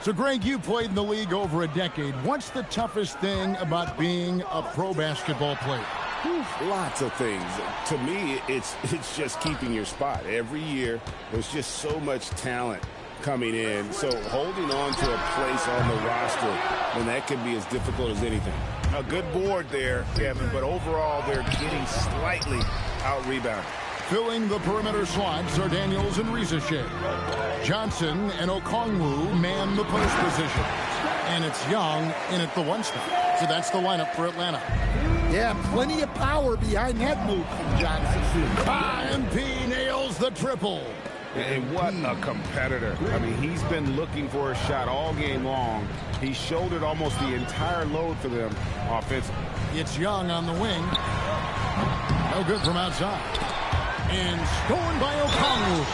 So, Greg, you played in the league over a decade. What's the toughest thing about being a pro basketball player? Lots of things. To me, it's just keeping your spot. Every year, there's just so much talent coming in. So holding on to a place on the roster, and that can be as difficult as anything. A good board there, Kevin, but overall, they're getting slightly out-rebounded. Filling the perimeter slots are Daniels and Rizachet. Johnson and Okongwu man the post position. And it's Young in at the 1 spot. So that's the lineup for Atlanta. Yeah, plenty of power behind that move from Johnson. MP nails the triple. And what a competitor. I mean, he's been looking for a shot all game long. He shouldered almost the entire load for them offensively. It's Young on the wing. No good from outside. And scored by Okongwu.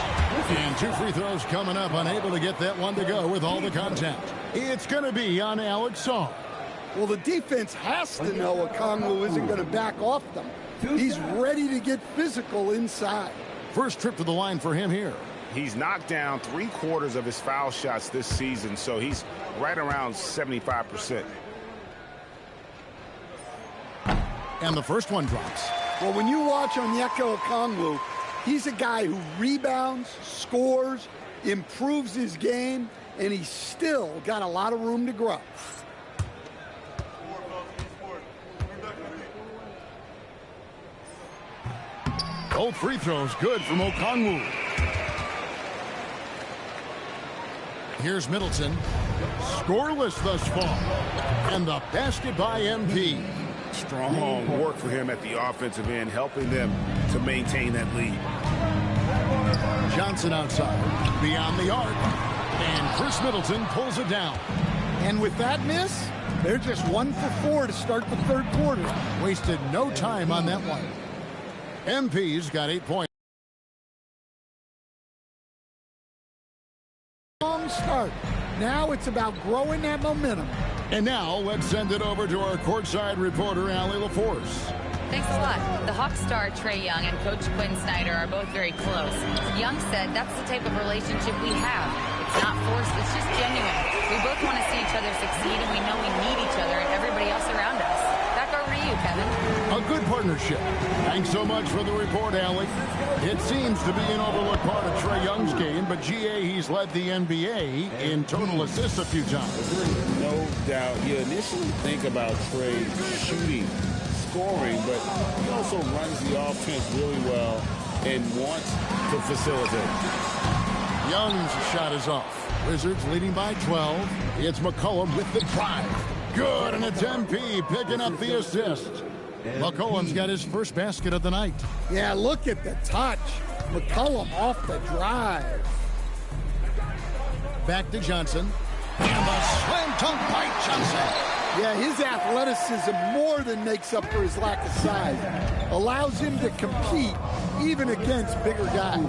And 2 free throws coming up, unable to get that one to go with all the contact. It's going to be on Alex Saw. Well, the defense has to know Okongwu isn't going to back off them. He's ready to get physical inside. First trip to the line for him here. He's knocked down 3/4 of his foul shots this season, so he's right around 75%. And the first one drops. Well, when you watch Onyeka Okongwu, he's a guy who rebounds, scores, improves his game, and he's still got a lot of room to grow. Both free throws good from Okongwu. Here's Middleton. Scoreless thus far. And the basket by MP. Strong work for him at the offensive end, helping them to maintain that lead. Johnson outside, beyond the arc. And Chris Middleton pulls it down. And with that miss, they're just 1 for 4 to start the third quarter. Wasted no time on that one. MP's got 8 points. Long start. Now it's about growing that momentum. And now let's send it over to our courtside reporter, Allie LaForce. Thanks a lot. The Hawks star Trae Young and Coach Quinn Snyder are both very close. Young said that's the type of relationship we have. It's not forced, it's just genuine. We both want to see each other succeed, and we know we need each other and everybody else around us. Back over to you, Kevin. A good partnership. Thanks so much for the report, Allie. It seems to be an overlooked part of Trae Young's game, but GA, he's led the NBA in total assists a few times. No doubt. You initially think about Trae shooting, scoring, but he also runs the offense really well and wants to facilitate. Young's shot is off. Wizards leading by 12. It's McCollum with the drive. Good, and it's MP picking up the assist. McCollum's got his first basket of the night. Yeah, look at the touch. McCollum off the drive. Back to Johnson. And the slam dunk by Johnson. Yeah, his athleticism more than makes up for his lack of size. Allows him to compete even against bigger guys.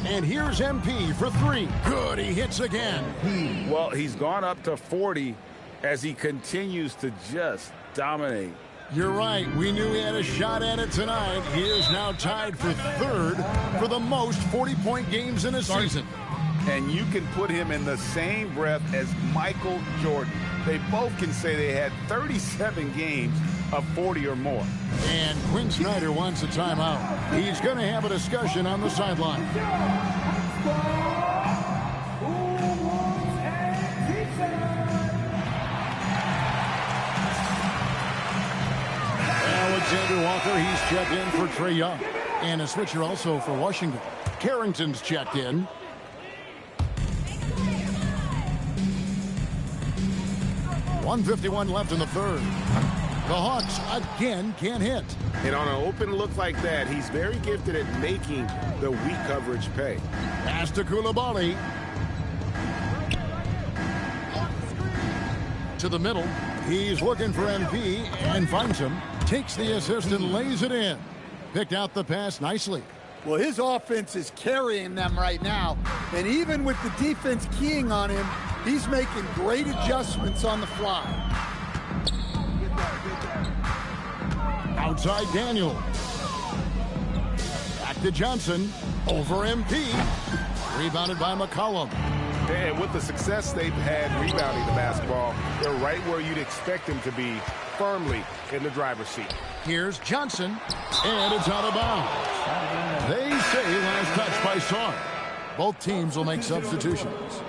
And here's MP for 3. Good, he hits again. Well, he's gone up to 40 as he continues to just dominate. You're right. We knew he had a shot at it tonight. He is now tied for 3rd for the most 40-point games in a season. And you can put him in the same breath as Michael Jordan. They both can say they had 37 games of 40 or more. And Quinn Snyder wants a timeout. He's going to have a discussion on the sideline. Alexander Walker, he's checked in for Trae Young. And a switcher also for Washington. Carrington's checked in. .151 left in the third. The Hawks again can't hit. And on an open look like that, he's very gifted at making the weak coverage pay. Pass to Coulibaly. To the middle. He's looking for MP and finds him. Takes the assist and lays it in. Picked out the pass nicely. Well, his offense is carrying them right now. And even with the defense keying on him, he's making great adjustments on the fly. Outside Daniel. Back to Johnson. Over MP. Rebounded by McCollum. And with the success they've had rebounding the basketball, they're right where you'd expect them to be, firmly in the driver's seat. Here's Johnson, and it's out of bounds. They say last touch by Sarr. Both teams will make substitutions.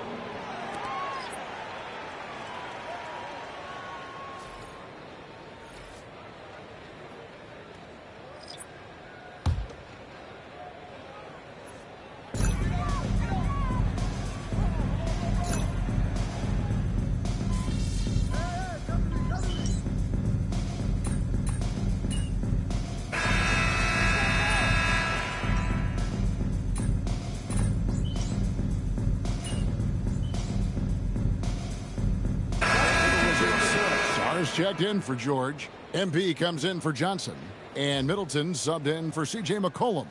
Checked in for George. MP comes in for Johnson. And Middleton subbed in for C.J. McCollum.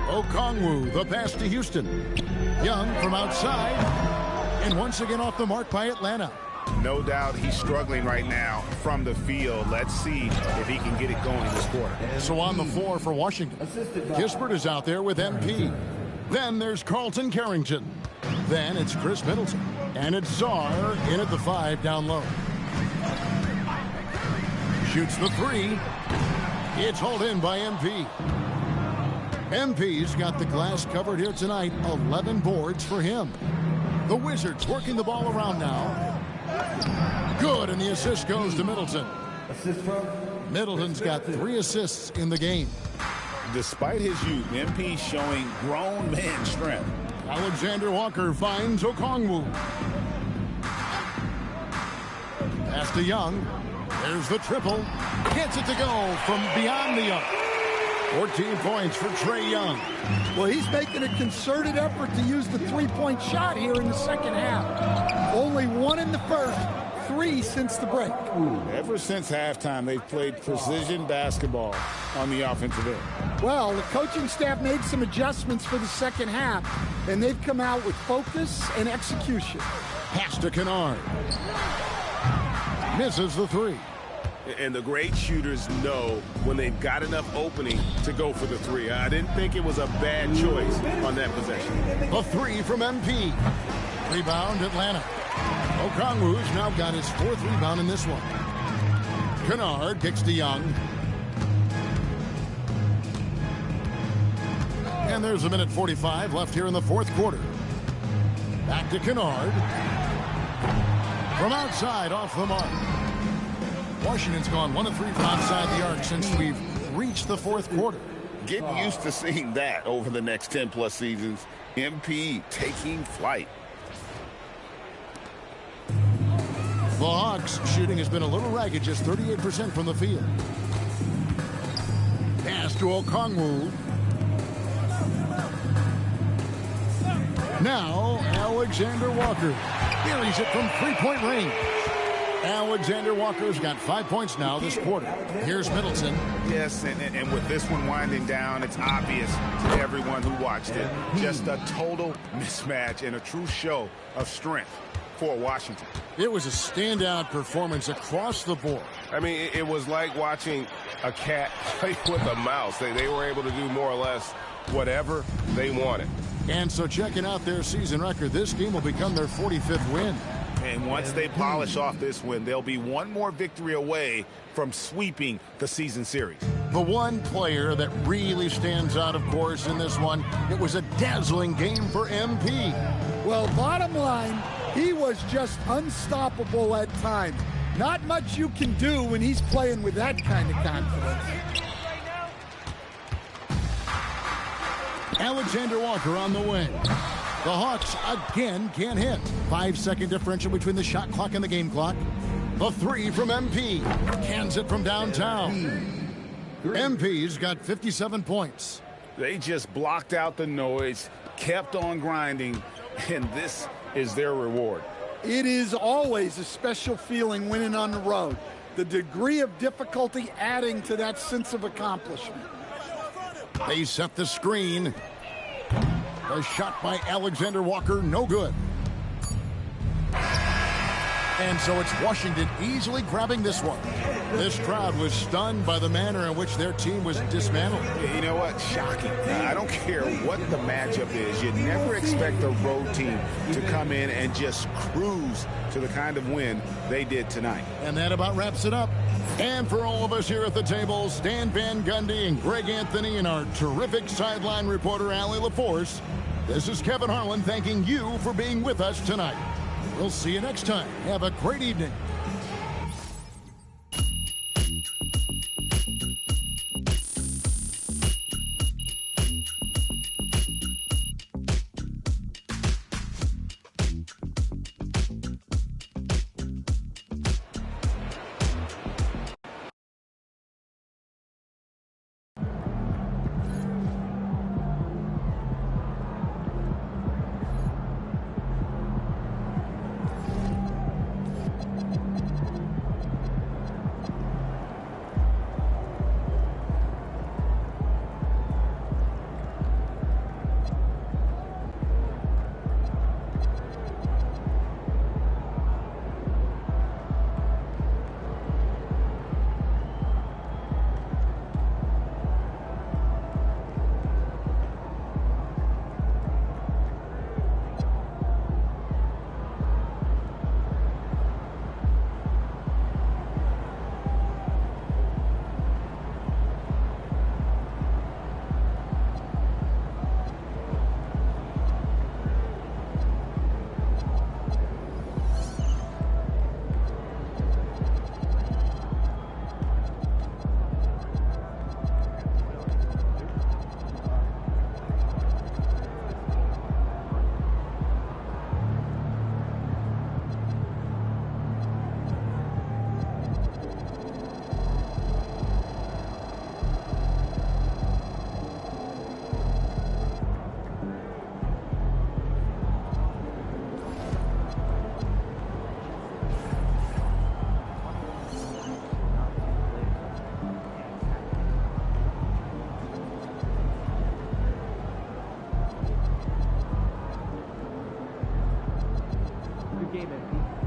Okongwu, the pass to Houston. Young from outside. And once again off the mark by Atlanta. No doubt he's struggling right now from the field. Let's see if he can get it going this quarter. So on the floor for Washington. Kispert is out there with MP. Then there's Carlton Carrington. Then it's Chris Middleton. And it's Sarr in at the 5 down low. Shoots the 3. It's hauled in by MP. MP's got the glass covered here tonight. 11 boards for him. The Wizards working the ball around now. Good, and the assist goes to Middleton. Middleton's got 3 assists in the game. Despite his youth, MP showing grown man strength. Alexander Walker finds Okongwu. Pass to Young. There's the triple. Gets it to go from beyond the arc. 14 points for Trae Young. Well, he's making a concerted effort to use the three-point shot here in the second half. Only 1 in the first, 3 since the break. Ever since halftime, they've played precision basketball on the offensive end. Well, the coaching staff made some adjustments for the second half, and they've come out with focus and execution. Pass to Kennard. Misses the 3. And the great shooters know when they've got enough opening to go for the 3. I didn't think it was a bad choice on that possession. The 3 from MP. Rebound Atlanta. Okongwu's now got his 4th rebound in this one. Kennard kicks to Young. And there's a minute 45 left here in the 4th quarter. Back to Kennard. From outside, off the mark. Washington's gone 1 of 3 from outside the arc since we've reached the 4th quarter. Get used to seeing that over the next 10-plus seasons. MP taking flight. The Hawks' shooting has been a little ragged, just 38% from the field. Pass to Okongwu. Now, Alexander Walker buries it from 3-point range. Alexander Walker's got 5 points now this quarter. Here's Middleton. Yes, and with this one winding down, it's obvious to everyone who watched it. Just a total mismatch and a true show of strength for Washington. It was a standout performance across the board. I mean, it was like watching a cat play with a mouse. They were able to do more or less whatever they wanted. And so checking out their season record, this game will become their 45th win. And once they polish off this win, they'll be one more victory away from sweeping the season series. The one player that really stands out, of course, in this one, it was a dazzling game for MP. Well, bottom line, he was just unstoppable at times. Not much you can do when he's playing with that kind of confidence. Alexander Walker on the wing. The Hawks again can't hit. 5-second differential between the shot clock and the game clock. The 3 from MP. Cans it from downtown. MP's got 57 points. They just blocked out the noise, kept on grinding, and this is their reward. It is always a special feeling winning on the road. The degree of difficulty adding to that sense of accomplishment. They set the screen. A shot by Alexander Walker, no good. And so it's Washington easily grabbing this one. This crowd was stunned by the manner in which their team was dismantled. You know what? Shocking. I don't care what the matchup is. You never expect a road team to come in and just cruise to the kind of win they did tonight. And that about wraps it up. And for all of us here at the table, Stan Van Gundy and Greg Anthony and our terrific sideline reporter, Allie LaForce, this is Kevin Harlan thanking you for being with us tonight. We'll see you next time. Have a great evening. Good game, MP.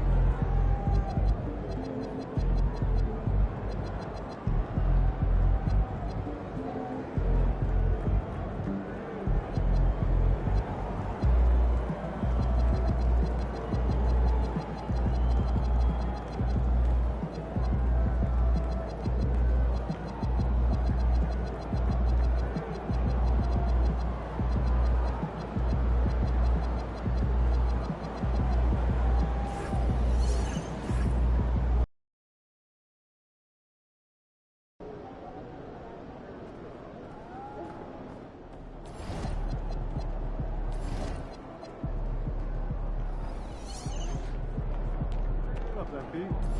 What's up, MP?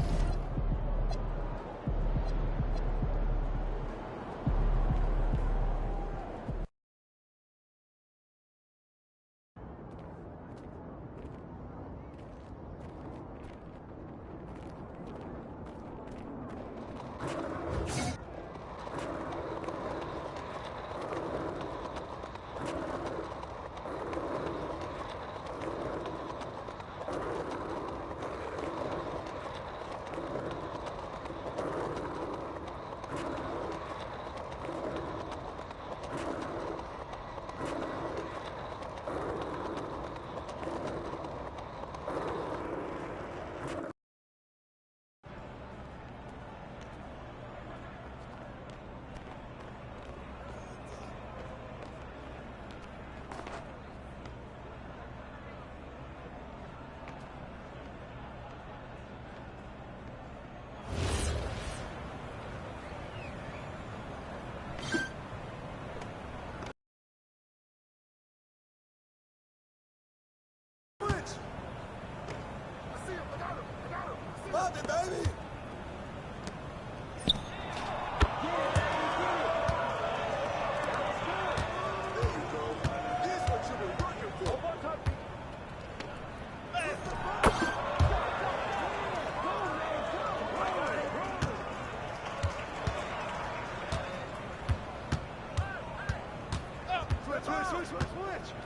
Love it, baby! Switch!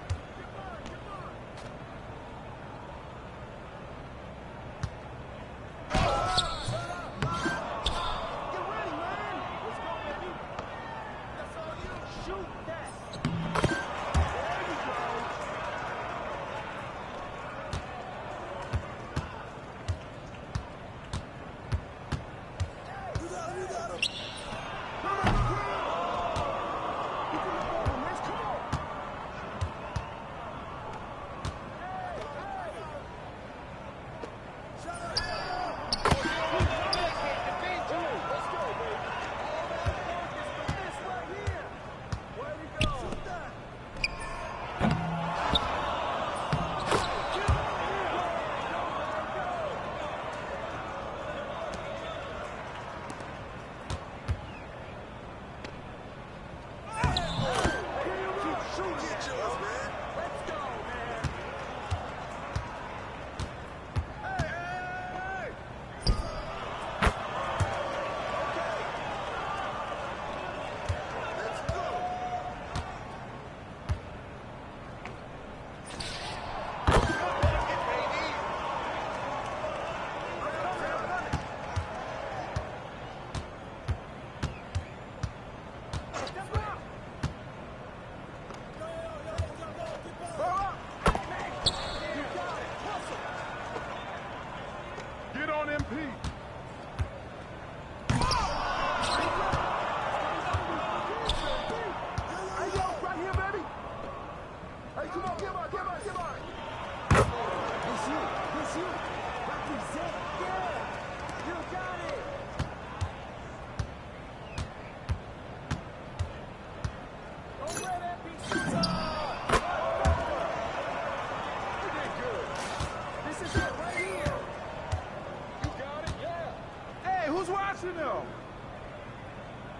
Who's watching them?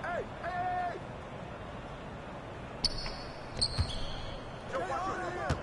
Hey, hey, hey! Yo, watch your hand.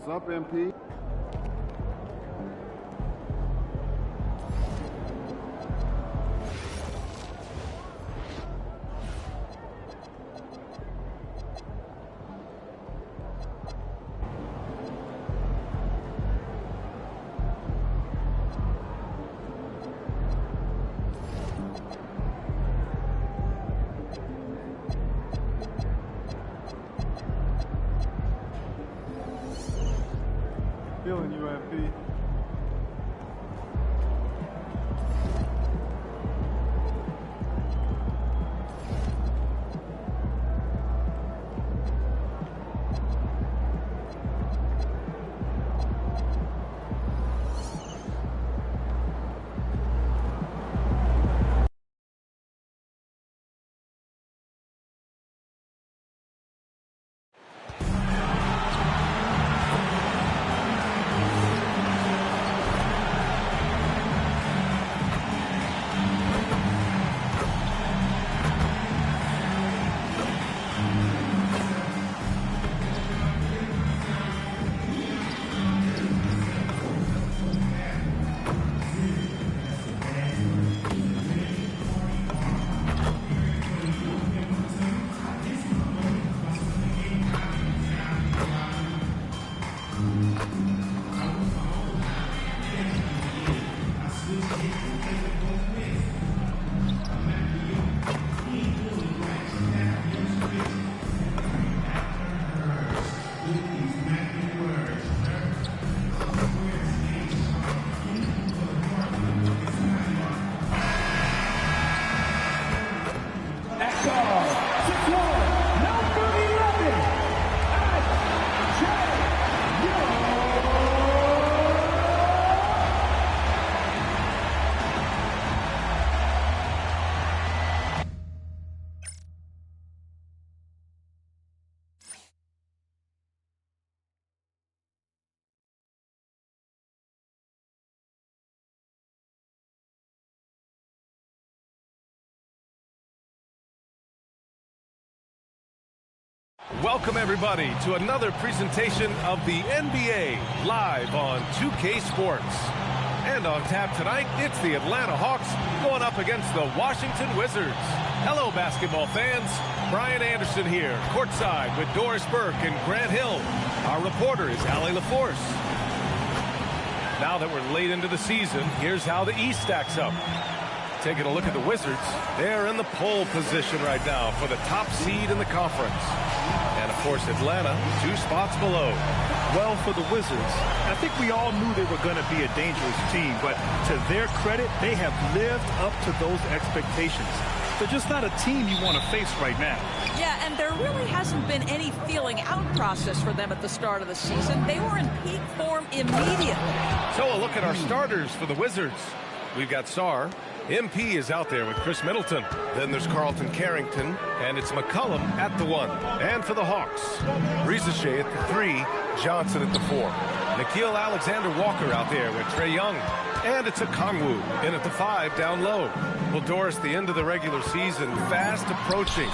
What's up, MP? Feeling you, MP. Welcome, everybody, to another presentation of the NBA live on 2K Sports. And on tap tonight, it's the Atlanta Hawks going up against the Washington Wizards. Hello, basketball fans. Brian Anderson here, courtside with Doris Burke and Grant Hill. Our reporter is Allie LaForce. Now that we're late into the season, here's how the East stacks up. Taking a look at the Wizards, they're in the pole position right now for the top seed in the conference. And, of course, Atlanta, 2 spots below. Well, for the Wizards, I think we all knew they were going to be a dangerous team, but to their credit, they have lived up to those expectations. They're just not a team you want to face right now. Yeah, and there really hasn't been any feeling out process for them at the start of the season. They were in peak form immediately. So a look at our starters for the Wizards. We've got Sarr. MP is out there with Chris Middleton. Then there's Carlton Carrington, and it's McCollum at the 1. And for the Hawks, Risache at the 3, Johnson at the 4. Nickeil Alexander-Walker out there with Trae Young. And it's a Kongwu in at the 5 down low. Well, Doris, the end of the regular season fast approaching.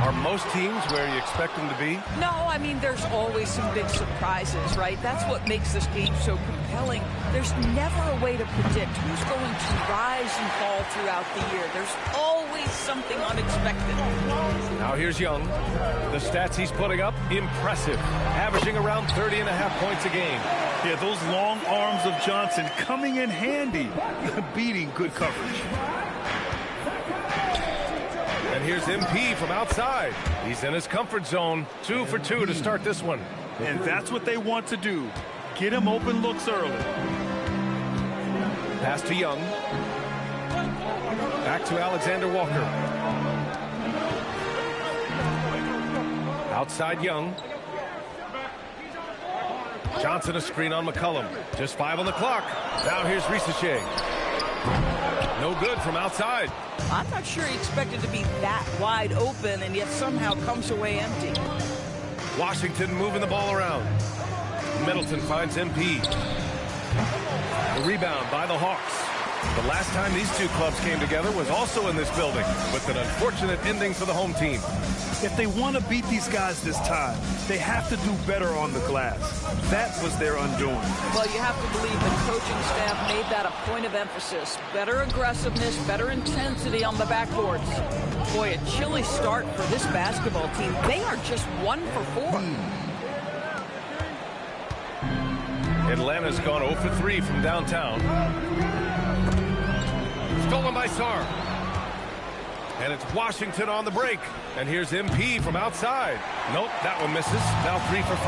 Are most teams where you expect them to be? No, I mean, there's always some big surprises, right? That's what makes this game so compelling. There's never a way to predict who's going to rise and fall throughout the year. There's always something unexpected. Now here's Young. The stats he's putting up, impressive. Averaging around 30.5 points a game. Yeah, those long arms of Johnson coming in handy, beating good coverage. And here's MP from outside. He's in his comfort zone. 2 for 2 to start this one. And that's what they want to do. Get him open looks early. Pass to Young. Back to Alexander-Walker. Outside Young. Johnson a screen on McCollum. Just 5 on the clock. Now here's Risache. No good from outside. I'm not sure he expected to be that wide open and yet somehow comes away empty. Washington moving the ball around. Middleton finds MP. The rebound by the Hawks. The last time these two clubs came together was also in this building, with an unfortunate ending for the home team. If they want to beat these guys this time, they have to do better on the glass. That was their undoing. Well, you have to believe the coaching staff made that a point of emphasis. Better aggressiveness, better intensity on the backboards. Boy, a chilly start for this basketball team. They are just 1 for 4. Atlanta's gone 0 for 3 from downtown. Stolen by Sarr. And it's Washington on the break. And here's MP from outside. Nope, that one misses. Now 3 for 5.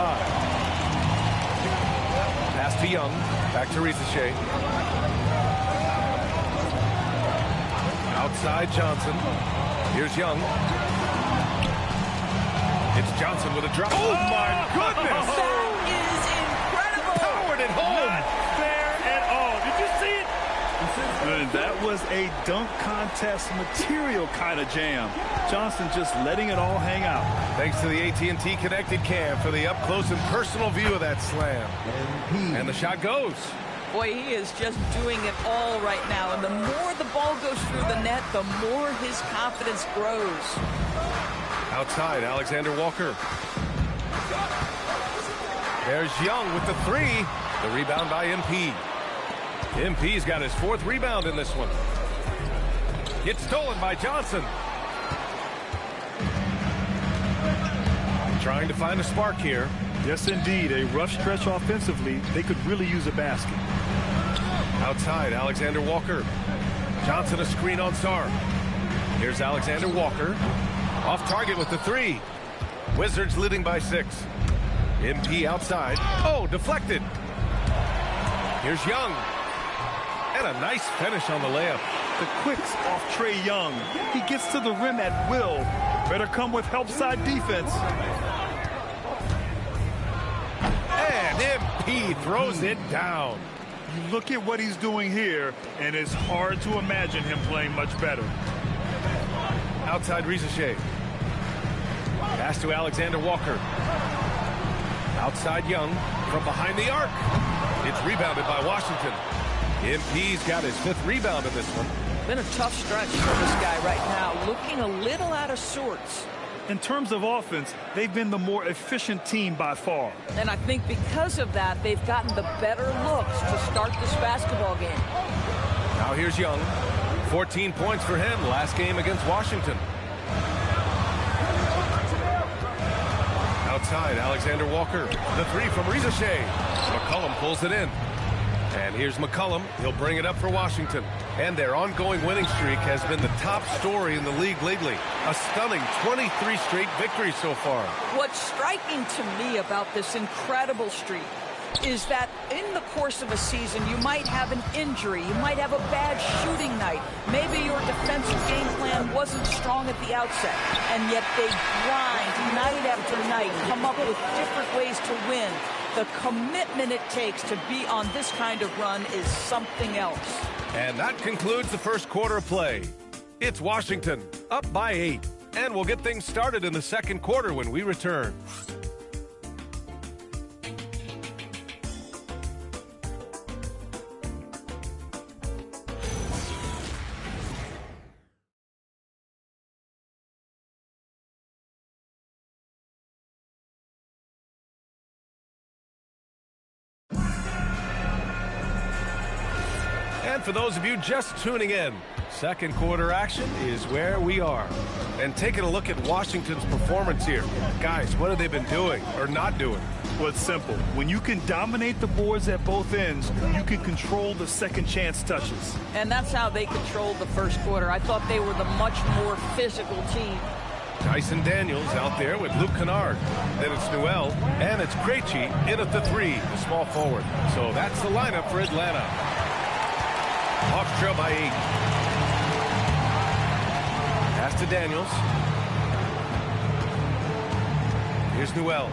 Pass to Young. Back to Risacher. Outside Johnson. Here's Young. It's Johnson with a drop. Oh, my goodness! That is incredible! Powered it home! Not fair at all. Did you see it? That was a dunk contest material kind of jam. Johnson just letting it all hang out. Thanks to the AT&T Connected Cam for the up-close and personal view of that slam. And the shot goes. Boy, he is just doing it all right now. And the more the ball goes through the net, the more his confidence grows. Outside, Alexander Walker. There's Young with the 3. The rebound by MP. MP's got his 4th rebound in this one. It's stolen by Johnson. Trying to find a spark here. Yes, indeed. A rough stretch offensively. They could really use a basket. Outside, Alexander Walker. Johnson a screen on Sarr. Here's Alexander Walker. Off target with the 3. Wizards leading by 6. MP outside. Oh, deflected. Here's Young. And a nice finish on the layup. The quicks off Trae Young. He gets to the rim at will. Better come with help side defense. And MP throws it down. You look at what he's doing here, and it's hard to imagine him playing much better. Outside Risacher. Pass to Alexander Walker. Outside Young from behind the arc. It's rebounded by Washington. MP's got his 5th rebound in this one. Been a tough stretch for this guy right now, looking a little out of sorts. In terms of offense, they've been the more efficient team by far. And I think because of that, they've gotten the better looks to start this basketball game. Now here's Young. 14 points for him last game against Washington. Outside, Alexander Walker. The 3 from Risacher. McCollum pulls it in. And here's McCollum. He'll bring it up for Washington. And their ongoing winning streak has been the top story in the league lately. A stunning 23 straight victories so far. What's striking to me about this incredible streak is that in the course of a season, you might have an injury, you might have a bad shooting night, maybe your defensive game plan wasn't strong at the outset, and yet they grind night after night, come up with different ways to win. The commitment it takes to be on this kind of run is something else. And that concludes the first quarter of play. It's Washington, up by 8, and we'll get things started in the second quarter when we return. And for those of you just tuning in, second quarter action is where we are. And taking a look at Washington's performance here. Guys, what have they been doing or not doing? Well, it's simple. When you can dominate the boards at both ends, you can control the second chance touches. And that's how they controlled the first quarter. I thought they were the much more physical team. Dyson Daniels out there with Luke Kennard. Then it's Newell, and it's Krejci in at the 3, the small forward. So that's the lineup for Atlanta. Hawks trail by 8. Pass to Daniels. Here's Newell.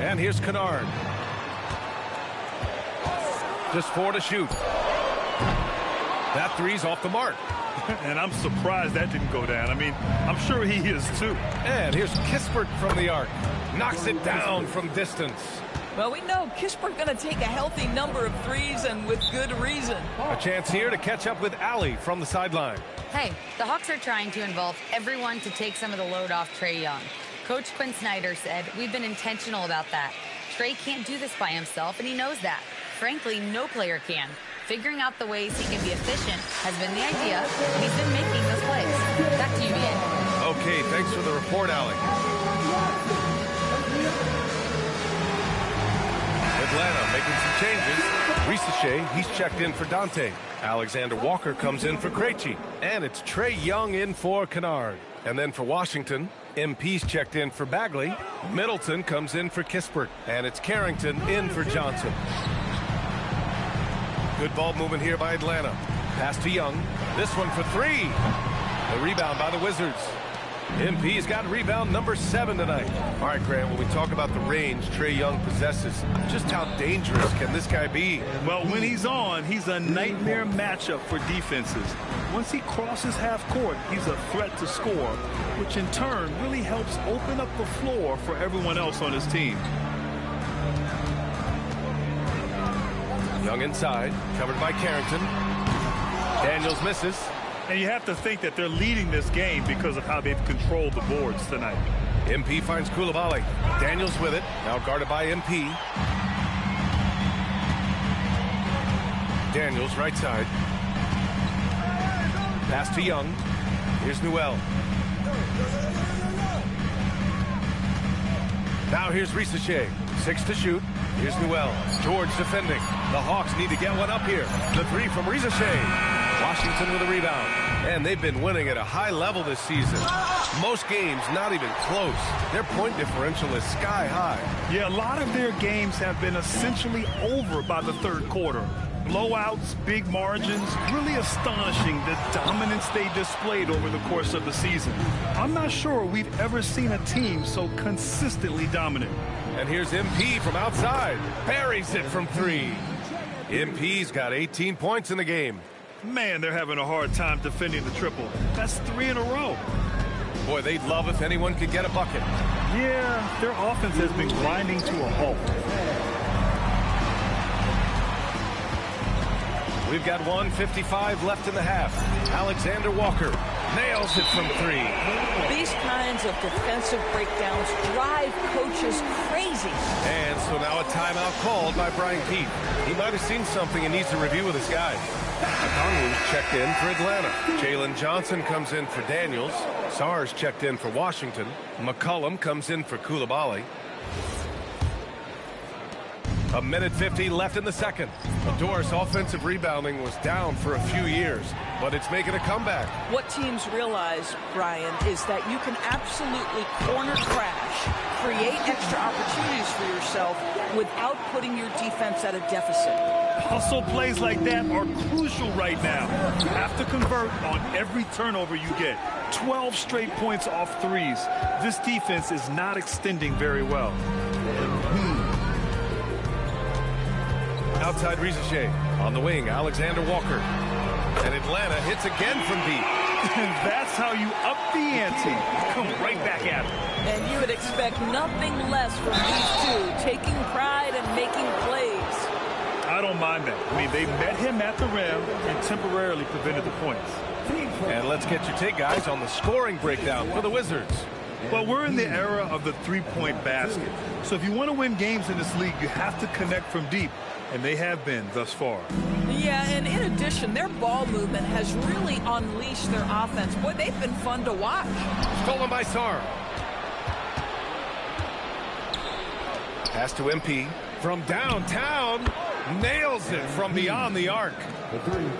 And here's Kennard. Just 4 to shoot. That 3's off the mark. And I'm surprised that didn't go down. I mean, I'm sure he is too. And here's Kispert from the arc. Knocks it down from distance. Well, we know Kispert going to take a healthy number of threes, and with good reason. A chance here to catch up with Allie from the sideline. Hey, the Hawks are trying to involve everyone to take some of the load off Trae Young. Coach Quinn Snyder said, we've been intentional about that. Trae can't do this by himself, and he knows that. Frankly, no player can. Figuring out the ways he can be efficient has been the idea, and he's been making those plays. Back to you, Ian. Okay, thanks for the report, Allie. Atlanta making some changes. Risache, he's checked in for Dante. Alexander Walker comes in for Krejci. And it's Trae Young in for Kennard. And then for Washington, MP's checked in for Bagley. Middleton comes in for Kispert. And it's Carrington in for Johnson. Good ball movement here by Atlanta. Pass to Young. This one for three. The rebound by the Wizards. MP's got rebound number 7 tonight. All right, Grant, when we talk about the range Trae Young possesses, just how dangerous can this guy be? Well, when he's on, he's a nightmare matchup for defenses. Once he crosses half court, he's a threat to score, which in turn really helps open up the floor for everyone else on his team. Young inside, covered by Carrington. Daniels misses. And you have to think that they're leading this game because of how they've controlled the boards tonight. MP finds Coulibaly. Daniels with it, now guarded by MP. Daniels right side. Pass to Young. Here's Newell. Now here's Risache. 6 to shoot. Here's Newell. George defending. The Hawks need to get one up here. The three from Risache. Washington with a rebound. And they've been winning at a high level this season. Most games not even close. Their point differential is sky high. Yeah, a lot of their games have been essentially over by the third quarter. Blowouts, big margins, really astonishing the dominance they displayed over the course of the season. I'm not sure we've ever seen a team so consistently dominant. And here's MP from outside. Buries it from 3. MP's got 18 points in the game. Man, they're having a hard time defending the triple. That's 3 in a row. Boy, they'd love if anyone could get a bucket. Yeah, their offense has been grinding to a halt. We've got 1:55 left in the half. Alexander Walker nails it from 3. These kinds of defensive breakdowns drive coaches crazy. And so now a timeout called by Brian Keith. He might have seen something and needs to review with his guys. Okongwu's checked in for Atlanta. Jalen Johnson comes in for Daniels. Sarge checked in for Washington. McCollum comes in for Coulibaly. 1:50 left in the second. Doris offensive rebounding was down for a few years, but it's making a comeback. What teams realize, Brian, is that you can absolutely corner crash, create extra opportunities for yourself without putting your defense at a deficit. Hustle plays like that are crucial right now. You have to convert on every turnover you get. 12 straight points off threes. This defense is not extending very well. Outside Risache. On the wing, Alexander Walker. And Atlanta hits again from deep. And that's how you up the ante. Come right back at it. And you would expect nothing less from these two, taking pride and making plays. I don't mind that. I mean, they met him at the rim and temporarily prevented the points. And let's get your take, guys, on the scoring breakdown for the Wizards. Well, we're in the era of the three-point basket. So if you want to win games in this league, you have to connect from deep. And they have been thus far. Yeah, and in addition, their ball movement has really unleashed their offense. Boy, they've been fun to watch. Stolen by Sarr. Pass to MP. From downtown. Nails it from beyond the arc.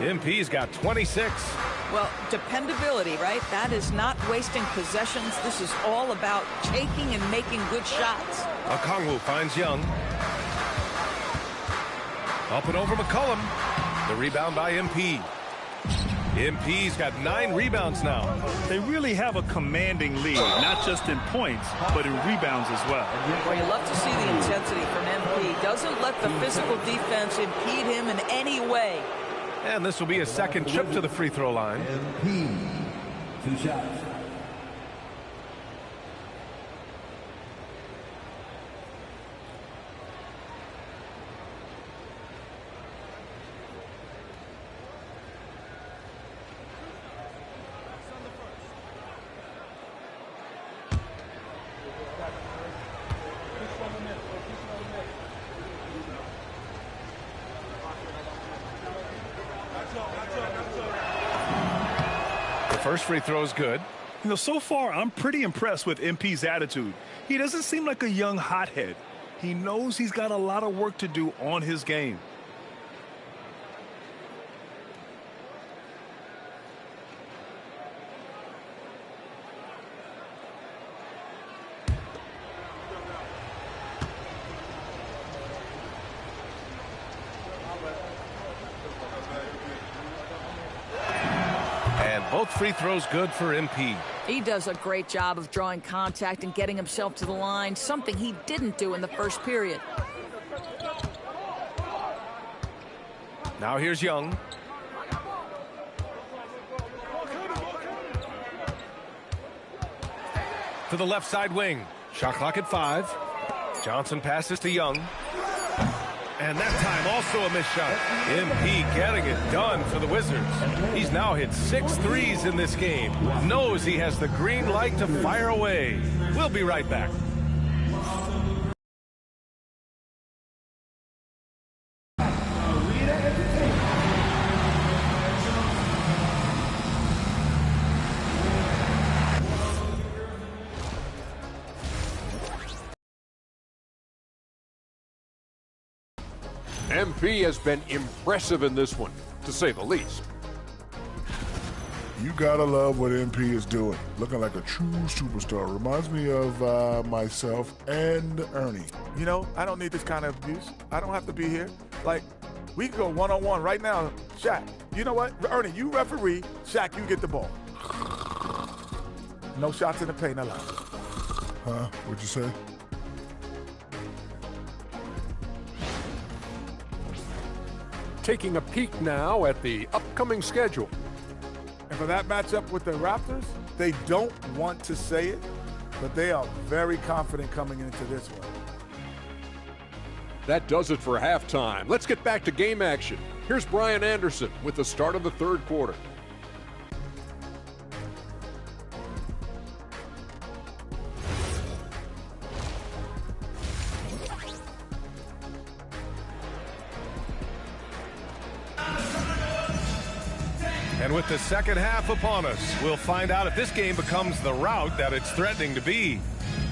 MP's got 26. Well, dependability, right? That is not wasting possessions. This is all about taking and making good shots. Okongwu finds Young. Up and over McCollum. The rebound by MP. MP's got 9 rebounds now. They really have a commanding lead, not just in points, but in rebounds as well. Well, you love to see the intensity from MP. Doesn't let the physical defense impede him in any way. And this will be a second trip to the free throw line. MP, 2 shots. first free throw is good. You know, so far, I'm pretty impressed with MP's attitude. He doesn't seem like a young hothead. He knows he's got a lot of work to do on his game. Both free throws good for MP. He does a great job of drawing contact and getting himself to the line, something he didn't do in the first period. Now here's Young. To the left side wing. Shot clock at 5. Johnson passes to Young. And that time also a missed shot. MP getting it done for the Wizards. He's now hit 6 threes in this game. Knows he has the green light to fire away. We'll be right back. MP has been impressive in this one, to say the least. You gotta love what MP is doing. Looking like a true superstar. Reminds me of myself and Ernie. You know, I don't need this kind of abuse. I don't have to be here. Like, we can go one-on-one right now. Shaq, you know what? Ernie, you referee. Shaq, you get the ball. No shots in the paint allowed. Huh? What'd you say? Taking a peek now at the upcoming schedule. And for that matchup with the Raptors, they don't want to say it, but they are very confident coming into this one. That does it for halftime. Let's get back to game action. Here's Brian Anderson with the start of the third quarter. And with the second half upon us, we'll find out if this game becomes the rout that it's threatening to be.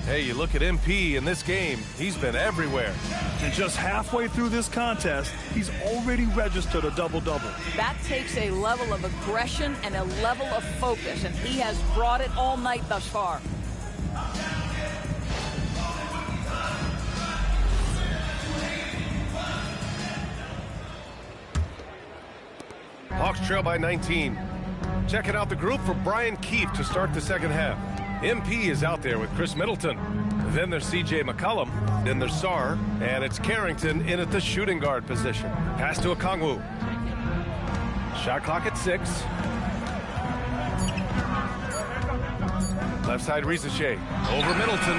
Hey, you look at MP in this game, he's been everywhere. And just halfway through this contest, he's already registered a double-double. That takes a level of aggression and a level of focus, and he has brought it all night thus far. Hawks trail by 19. Checking out the group for Brian Keefe to start the second half. MP is out there with Chris Middleton. Then there's C.J. McCollum. Then there's Sarr. And it's Carrington in at the shooting guard position. Pass to Okongwu. Shot clock at 6. Left side Risache. Over Middleton.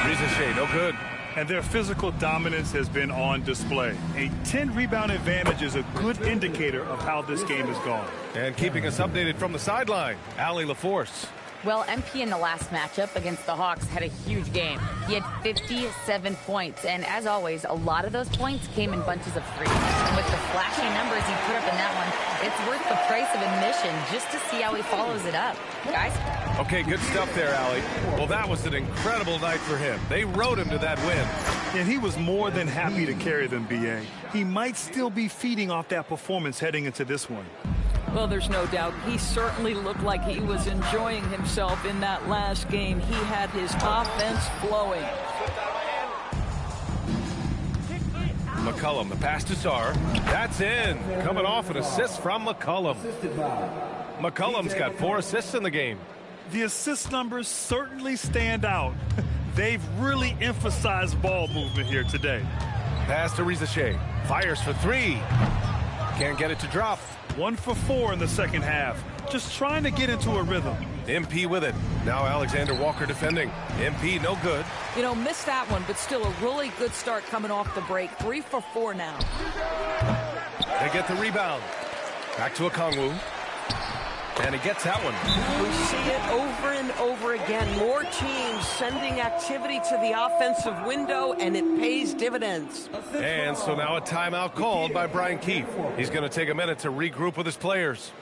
Risache, no good. And their physical dominance has been on display. A 10-rebound advantage is a good indicator of how this game has gone. And keeping us updated from the sideline, Allie LaForce. Well, MP in the last matchup against the Hawks had a huge game. He had 57 points, and as always, a lot of those points came in bunches of threes. And with the flashy numbers he put up in that one, it's worth the price of admission just to see how he follows it up. Guys? Okay, good stuff there, Allie. Well, that was an incredible night for him. They rode him to that win. And he was more than happy to carry them, B.A. He might still be feeding off that performance heading into this one. Well, there's no doubt. He certainly looked like he was enjoying himself in that last game. He had his offense flowing. McCollum, the pass to Sarr. That's in. Coming off an assist from McCollum. McCollum's got 4 assists in the game. The assist numbers certainly stand out. They've really emphasized ball movement here today. Pass to Risache. Fires for 3. Can't get it to drop. 1 for 4 in the second half. Just trying to get into a rhythm. MP with it. Now Alexander Walker defending. MP no good. You know, missed that one, but still a really good start coming off the break. 3 for 4 now. They get the rebound. Back to Okongwu. And he gets that one. We see it over and over again. More teams sending activity to the offensive window, and it pays dividends. And so now a timeout called by Brian Keefe. He's going to take a minute to regroup with his players.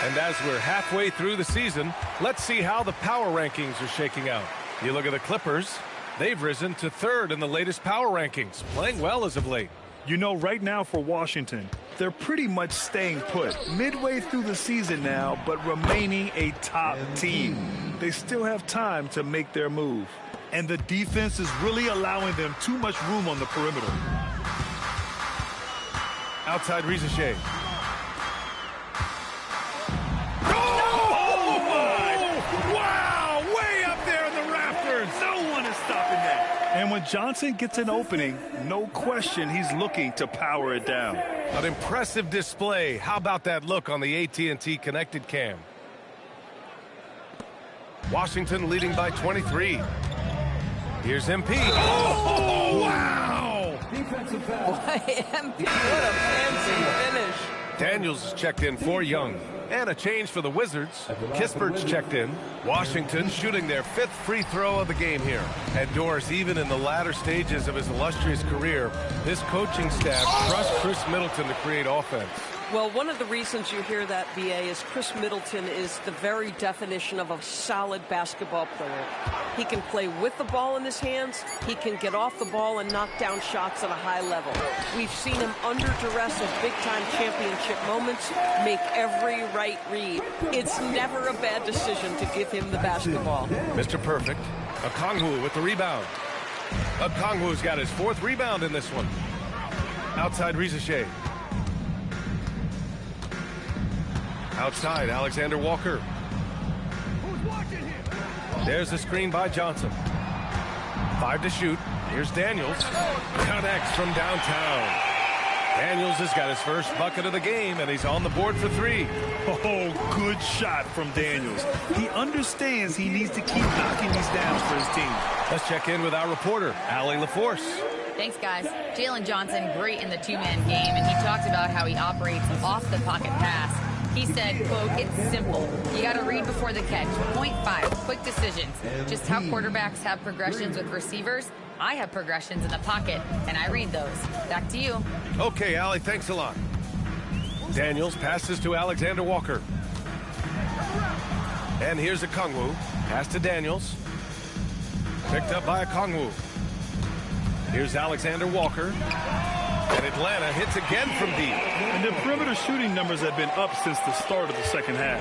And as we're halfway through the season, let's see how the power rankings are shaking out. You look at the Clippers, they've risen to 3rd in the latest power rankings, playing well as of late. You know, right now for Washington, they're pretty much staying put. Midway through the season now, but remaining a top team. They still have time to make their move. And the defense is really allowing them too much room on the perimeter. Outside Rizachet. Oh, my! Wow! Way up there in the rafters. No one is stopping that. And when Johnson gets an opening, no question he's looking to power it down. An impressive display. How about that look on the AT&T connected cam? Washington leading by 23. Here's MP. Oh, wow! Defensive foul. MP, what a fancy finish. Daniels is checked in for Young. And a change for the Wizards. Kispert's checked in. Washington shooting their 5th free throw of the game here. And Doris, even in the latter stages of his illustrious career, this coaching staff trusts Chris Middleton to create offense. Well, one of the reasons you hear that, BA, is Chris Middleton is the very definition of a solid basketball player. He can play with the ball in his hands. He can get off the ball and knock down shots at a high level. We've seen him under duress of big-time championship moments make every right read. It's never a bad decision to give him the basketball. Mr. Perfect. Okongwu with the rebound. Okongwu's got his 4th rebound in this one. Outside Rizachet. Outside, Alexander Walker. There's the screen by Johnson. 5 to shoot. Here's Daniels. Connects from downtown. Daniels has got his first bucket of the game, and he's on the board for 3. Oh, good shot from Daniels. He understands he needs to keep knocking these down for his team. Let's check in with our reporter, Allie LaForce. Thanks, guys. Jalen Johnson, great in the 2-man game, and he talked about how he operates off the pocket pass. He said, quote, it's simple. You got to read before the catch. 0.5, quick decisions. Just how quarterbacks have progressions with receivers, I have progressions in the pocket, and I read those. Back to you. Okay, Allie, thanks a lot. Daniels passes to Alexander Walker. And here's Okongwu. Pass to Daniels. Picked up by Okongwu. Here's Alexander Walker. And Atlanta hits again from deep. And their perimeter shooting numbers have been up since the start of the second half.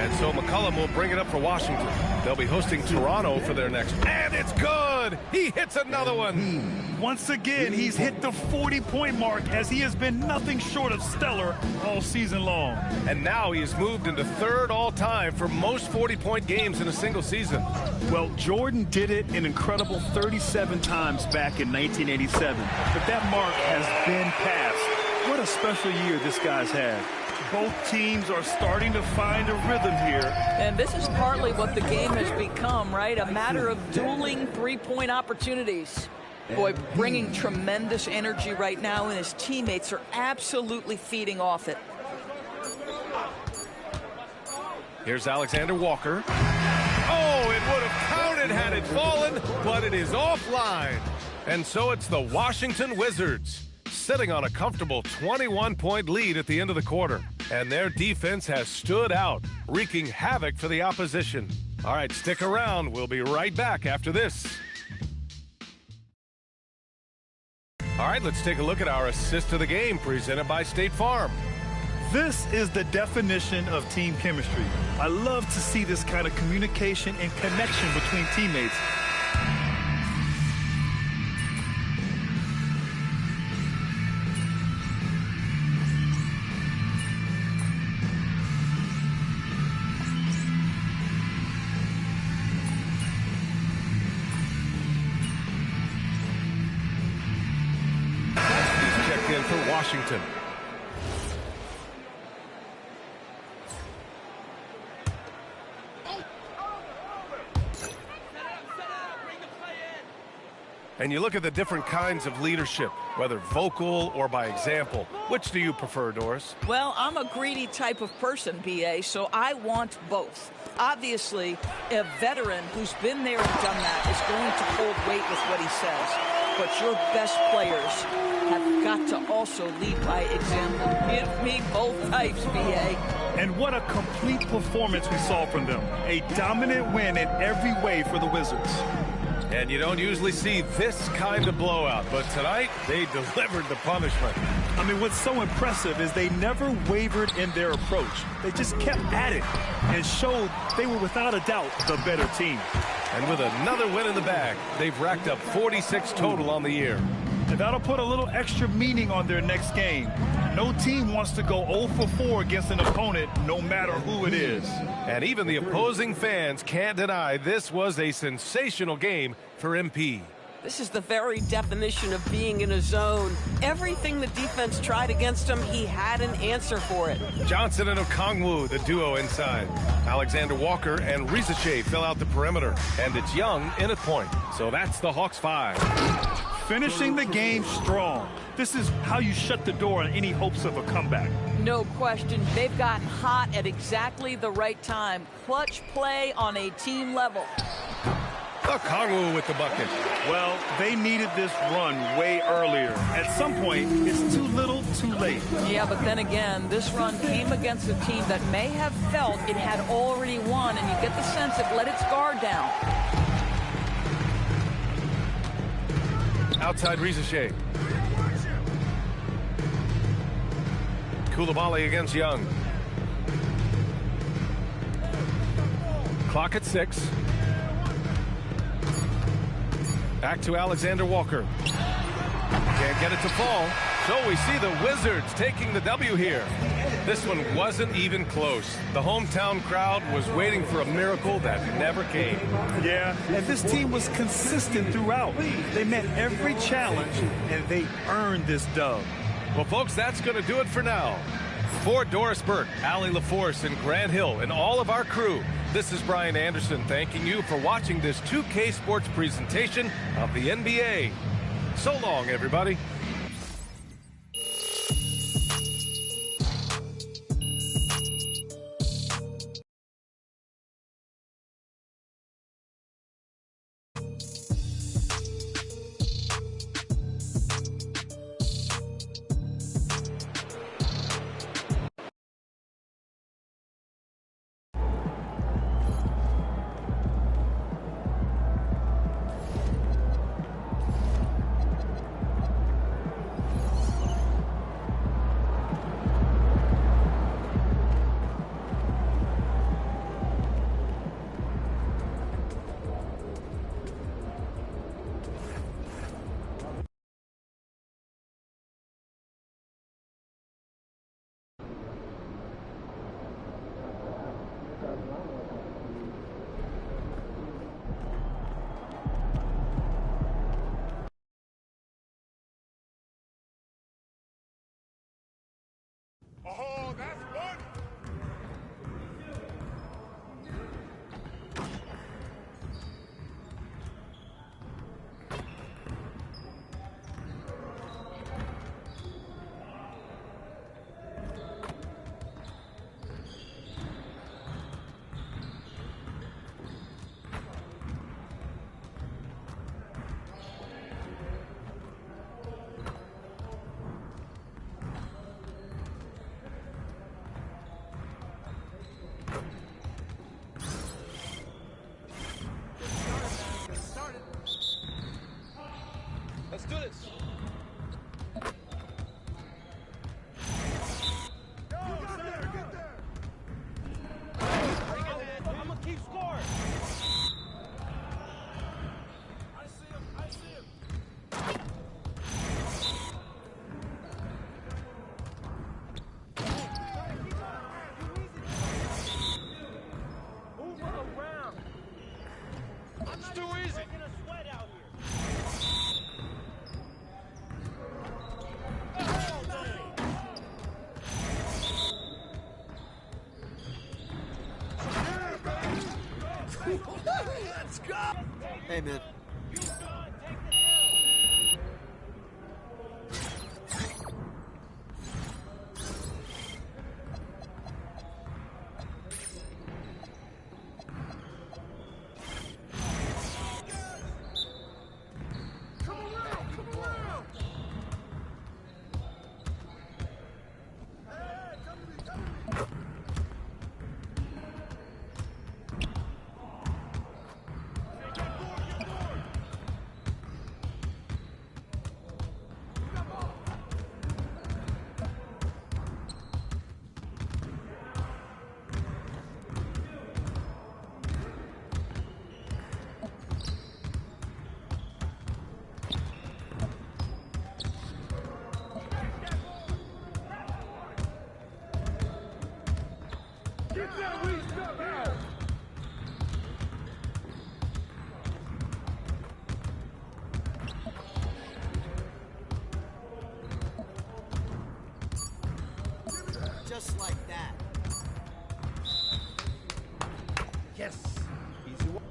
And so McCollum will bring it up for Washington. They'll be hosting Toronto for their next. And it's good! He hits another one. Once again, he's hit the 40-point mark as he has been nothing short of stellar all season long. And now he has moved into 3rd all-time for most 40-point games in a single season. Well, Jordan did it an incredible 37 times back in 1987. But that mark has been passed. What a special year this guy's had. Both teams are starting to find a rhythm here. And this is partly what the game has become, right? A matter of dueling three-point opportunities. Boy, bringing tremendous energy right now, and his teammates are absolutely feeding off it. Here's Alexander Walker. Oh, it would have counted had it fallen, but it is offline. And so it's the Washington Wizards, sitting on a comfortable 21-point lead at the end of the quarter. And their defense has stood out, wreaking havoc for the opposition. All right, stick around. We'll be right back after this. All right, let's take a look at our assist of the game presented by State Farm. This is the definition of team chemistry. I love to see this kind of communication and connection between teammates. In for Washington. And you look at the different kinds of leadership, whether vocal or by example. Which do you prefer, Doris? Well, I'm a greedy type of person, BA, so I want both. Obviously, a veteran who's been there and done that is going to hold weight with what he says. but your best players have got to also lead by example. Give me both types, BA. And what a complete performance we saw from them. A dominant win in every way for the Wizards. And you don't usually see this kind of blowout, but tonight they delivered the punishment. I mean, what's so impressive is they never wavered in their approach. They just kept at it and showed they were without a doubt the better team. And with another win in the bag, they've racked up 46 total on the year. And that'll put a little extra meaning on their next game. No team wants to go 0 for 4 against an opponent, no matter who it is. And even the opposing fans can't deny this was a sensational game for MP. This is the very definition of being in a zone. Everything the defense tried against him, he had an answer for it. Johnson and Okongwu, the duo inside. Alexander Walker and Risache fill out the perimeter. And it's Young in at point. So that's the Hawks 5. Finishing the game strong. This is how you shut the door on any hopes of a comeback. No question. They've gotten hot at exactly the right time. Clutch play on a team level. Okongwu with the bucket. Well, they needed this run way earlier. At some point, it's too little, too late. Yeah, but then again, this run came against a team that may have felt it had already won, and you get the sense it let its guard down. Outside Risache. Koulibaly against Young. Clock at 6. Back to Alexander Walker. Can't get it to fall. So we see the Wizards taking the W here. This one wasn't even close. The hometown crowd was waiting for a miracle that never came. Yeah, and this team was consistent throughout. They met every challenge, and they earned this dub. Well, folks, that's going to do it for now. For Doris Burke, Allie LaForce, and Grant Hill, and all of our crew, this is Brian Anderson thanking you for watching this 2K Sports presentation of the NBA. So long, everybody. Oh, that's fun! Let's do this. I'm gonna keep scoring. I see him. I see him. Move around. It's too easy. Let's go! Hey, man. Get that weak stuff out! Just like that. Yes! Easy one.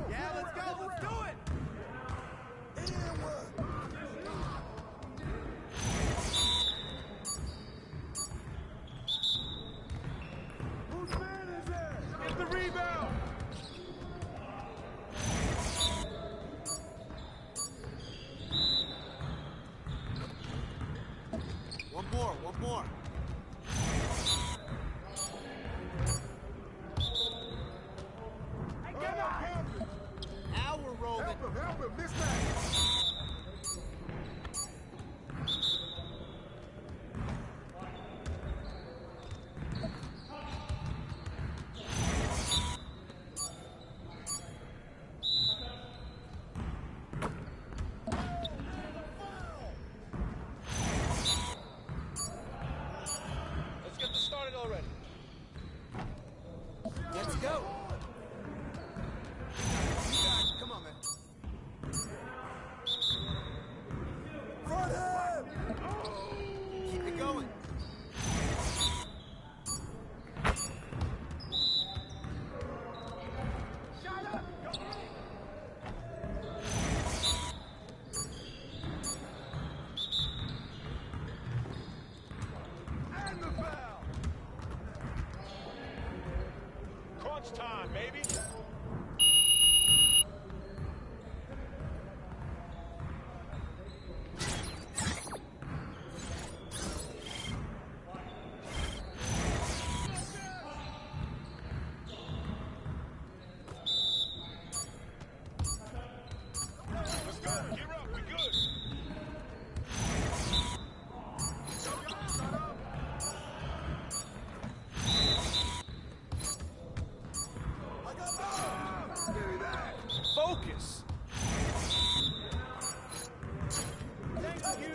Yeah, let's go. Let's do it. Whose man is that? Get the rebound! One more. One more. Now we're rolling. Help him, mismatch! Let's get this started already. Let's go. Come on, man. Front him! Keep it going. And the foul! Crunch time, baby! Let's go! Gear up! We good! Focus! Thank you!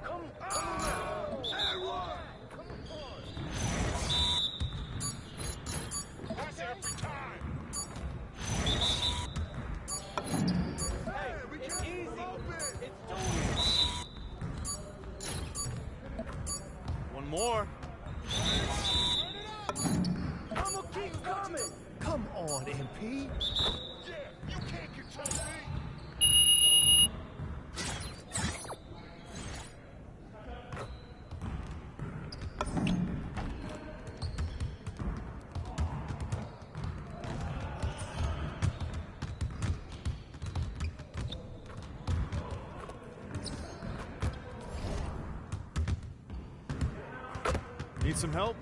Come on! And one! Come on! That's every time! Hey, it's easy! It's doing. One more. I'm gonna keep coming. Come on, MP. Yeah, you can't control me. Need some help?